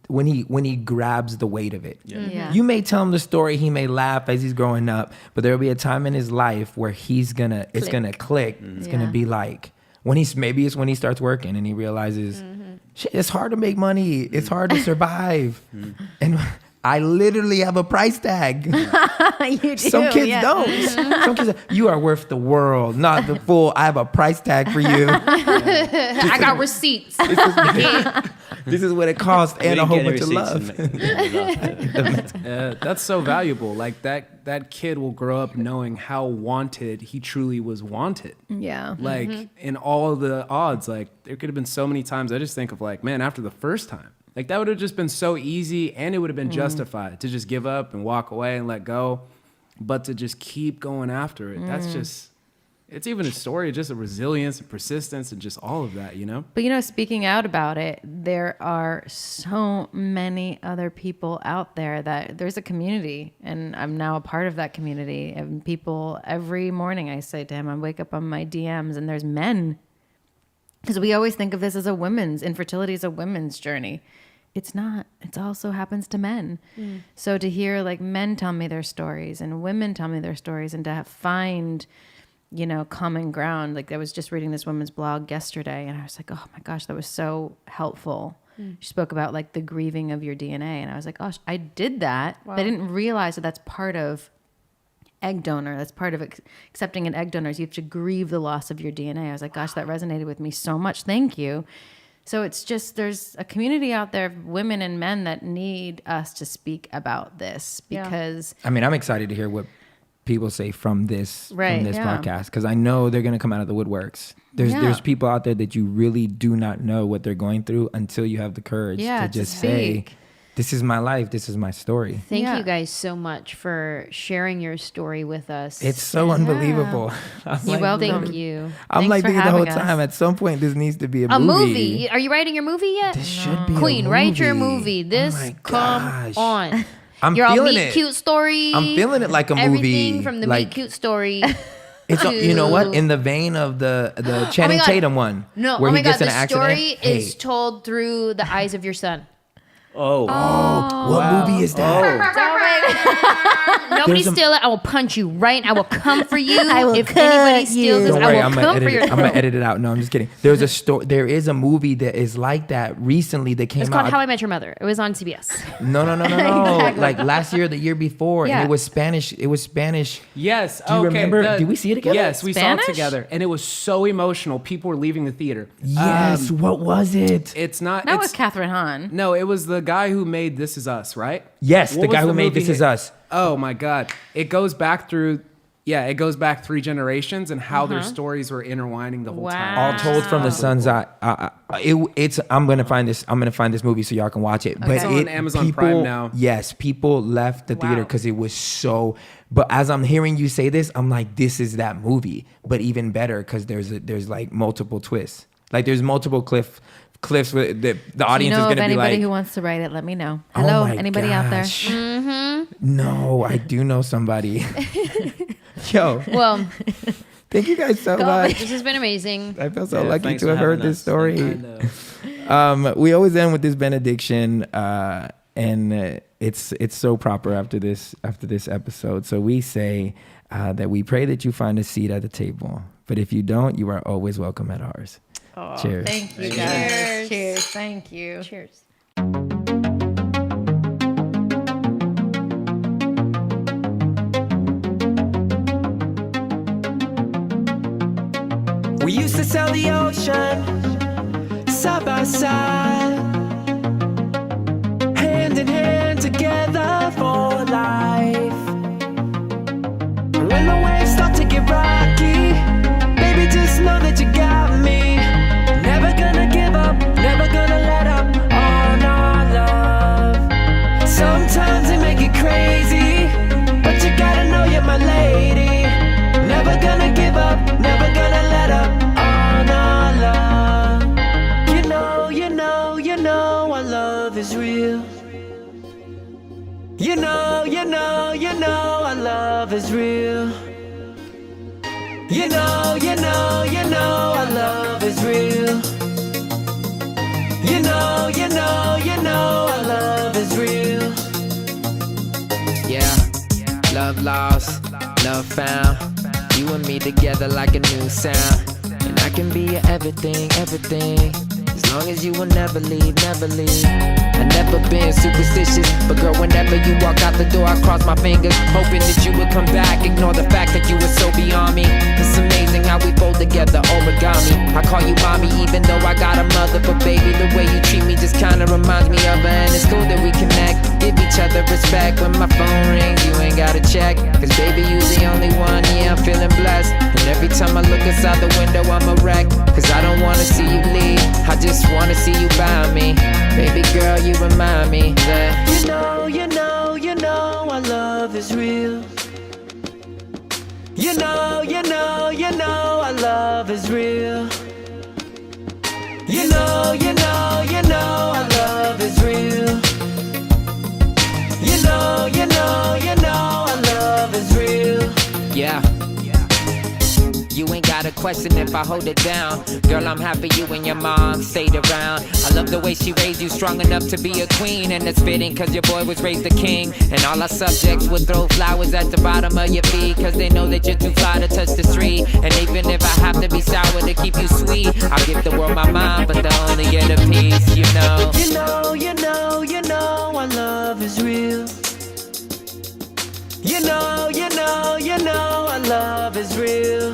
when he grabs the weight of it. Yeah. You may tell him the story, he may laugh as he's growing up, but there'll be a time in his life where it's gonna click. It's Yeah. gonna be like when it's when he starts working and he realizes, shit, it's hard to make money, it's hard to survive, and I literally have a price tag. You do. Some kids yeah. don't. Some kids, you are worth the world, not the full. I have a price tag for you. I got receipts. This is what it costs, and a whole bunch of love. That's so valuable. Like that kid will grow up knowing how wanted he truly was wanted. Yeah. Like in all the odds, like there could have been so many times I just think of like, man, after the first time, like that would have just been so easy and it would have been justified to just give up and walk away and let go. But to just keep going after it, that's just, it's even a story of just a resilience and persistence and just all of that, you know? But, you know, speaking out about it, there are so many other people out there that there's a community, and I'm now a part of that community. And people, every morning I say to him, I wake up on my DMs and there's men. Because we always think of this as infertility is a women's journey. It's not. It also happens to men. So to hear like men tell me their stories and women tell me their stories, and to find, you know, common ground. Like I was just reading this woman's blog yesterday and I was like, oh my gosh, that was so helpful. She spoke about like the grieving of your DNA. And I was like, gosh, I did that. Wow. But I didn't realize that that's part of egg donor. That's part of accepting an egg donor is you have to grieve the loss of your DNA. I was like, gosh, that resonated with me so much. Thank you. So it's just, there's a community out there of women and men that need us to speak about this because I mean, I'm excited to hear what people say from this Right, yeah. podcast, because I know they're going to come out of the woodworks. There's people out there that you really do not know what they're going through until you have the courage to just say, speak. this is my life, this is my story. Thank Yeah. you guys so much for sharing your story with us. It's so unbelievable. I'm You're like, welcome. Thank you. I'm Thanks like for thinking the whole having us. time, at some point this needs to be A movie. Are you writing your movie yet? This should be Queen, a write your movie. movie. This Oh my come gosh. on. I'm Your all feeling meet it. cute story. I'm feeling it like a movie. Everything from the like, meet cute story. It's you know what? to- In the vein of the Channing God. Tatum one. No, where oh my he gets God, in the an accident. story is told through the eyes of your son. Oh. What movie is that? Nobody There's a- steal it. I will punch you right. I will come for you. I will if cut anybody steals you. this, Don't I worry, will I'm come for your gonna throat. edit it out. No, I'm just kidding. There is a movie that is like that recently that came It's out. called How I Met Your Mother. It was on CBS. No. Like last year or the year before, Yeah. and it was Spanish. It was Spanish. Yes. Do you remember? Did we see it together? Yes, we Spanish? saw it together, and it was so emotional. People were leaving the theater. Yes. What was it? It's not. Not it's, with Catherine Hahn. No, it was the guy who made This Is Us, right? Yes, What the was guy who made movie This Is Us. Oh my God! It goes back through. Yeah, it goes back 3 generations and how their stories were intertwining the whole time. All told from the sun's eye. I'm gonna find this. I'm gonna find this movie so y'all can watch it. But It's on Amazon Prime now. Yes, people left the theater because it was so. But as I'm hearing you say this, I'm like, this is that movie. But even better because there's like multiple twists. Like there's multiple cliffs where the audience is If gonna be anybody like, who wants to write it, let me know. "Oh Hello, my anybody out there? gosh." No, I do know somebody. Yo, Well, thank you guys so much. this has been amazing. I feel so Yeah, lucky thanks to for have heard having this us. story. I know. We always end with this benediction, and it's so proper after this episode. So we say that we pray that you find a seat at the table, but if you don't, you are always welcome at ours. Cheers. Thank you, guys. Cheers. Thank you. Cheers. We used to sail the ocean side by side, hand in hand together for life. When the waves start to get rocky, baby, just know that you got me. Never gonna give up, never gonna let up on our love. Sometimes it make it crazy, but you gotta know you're my lady. Never gonna give up, never gonna let up on our love. You know our love is real. You know our love is real. You know our love is real. You know our love is real. Yeah, love lost, love found. You and me together like a new sound. And I can be your everything, everything. As long as you will never leave, never leave. I never been superstitious, but girl, whenever you walk out the door, I cross my fingers, hoping that you would come back. Ignore the fact that you were so beyond me. It's amazing how we fold together, origami. I call you mommy even though I got a mother, but baby, the way you treat me just kinda reminds me of her. And it's cool that we connect, give each other respect. When my phone rings, you ain't gotta check, cause baby, you the only one, yeah, I'm feeling blessed. And every time I look outside the window, I'm a wreck, cause I don't wanna see you leave, I just wanna see you by me. Baby girl, you remind me that you know our love is real. You know our love is real. You know our love is real. You know our love is real. Yeah. You ain't gotta question if I hold it down. Girl, I'm happy you and your mom stayed around. I love the way she raised you strong enough to be a queen. And it's fitting cause your boy was raised a king. And all our subjects would throw flowers at the bottom of your feet, cause they know that you're too fly to touch the street. And even if I have to be sour to keep you sweet, I'll give the world my mind, but they'll only get a piece, you know. You know our love is real. You know our love is real.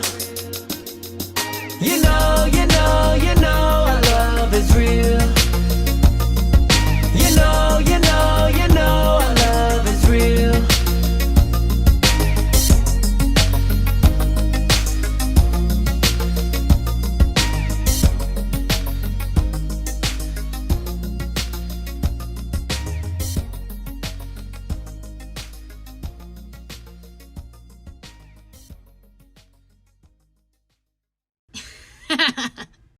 You know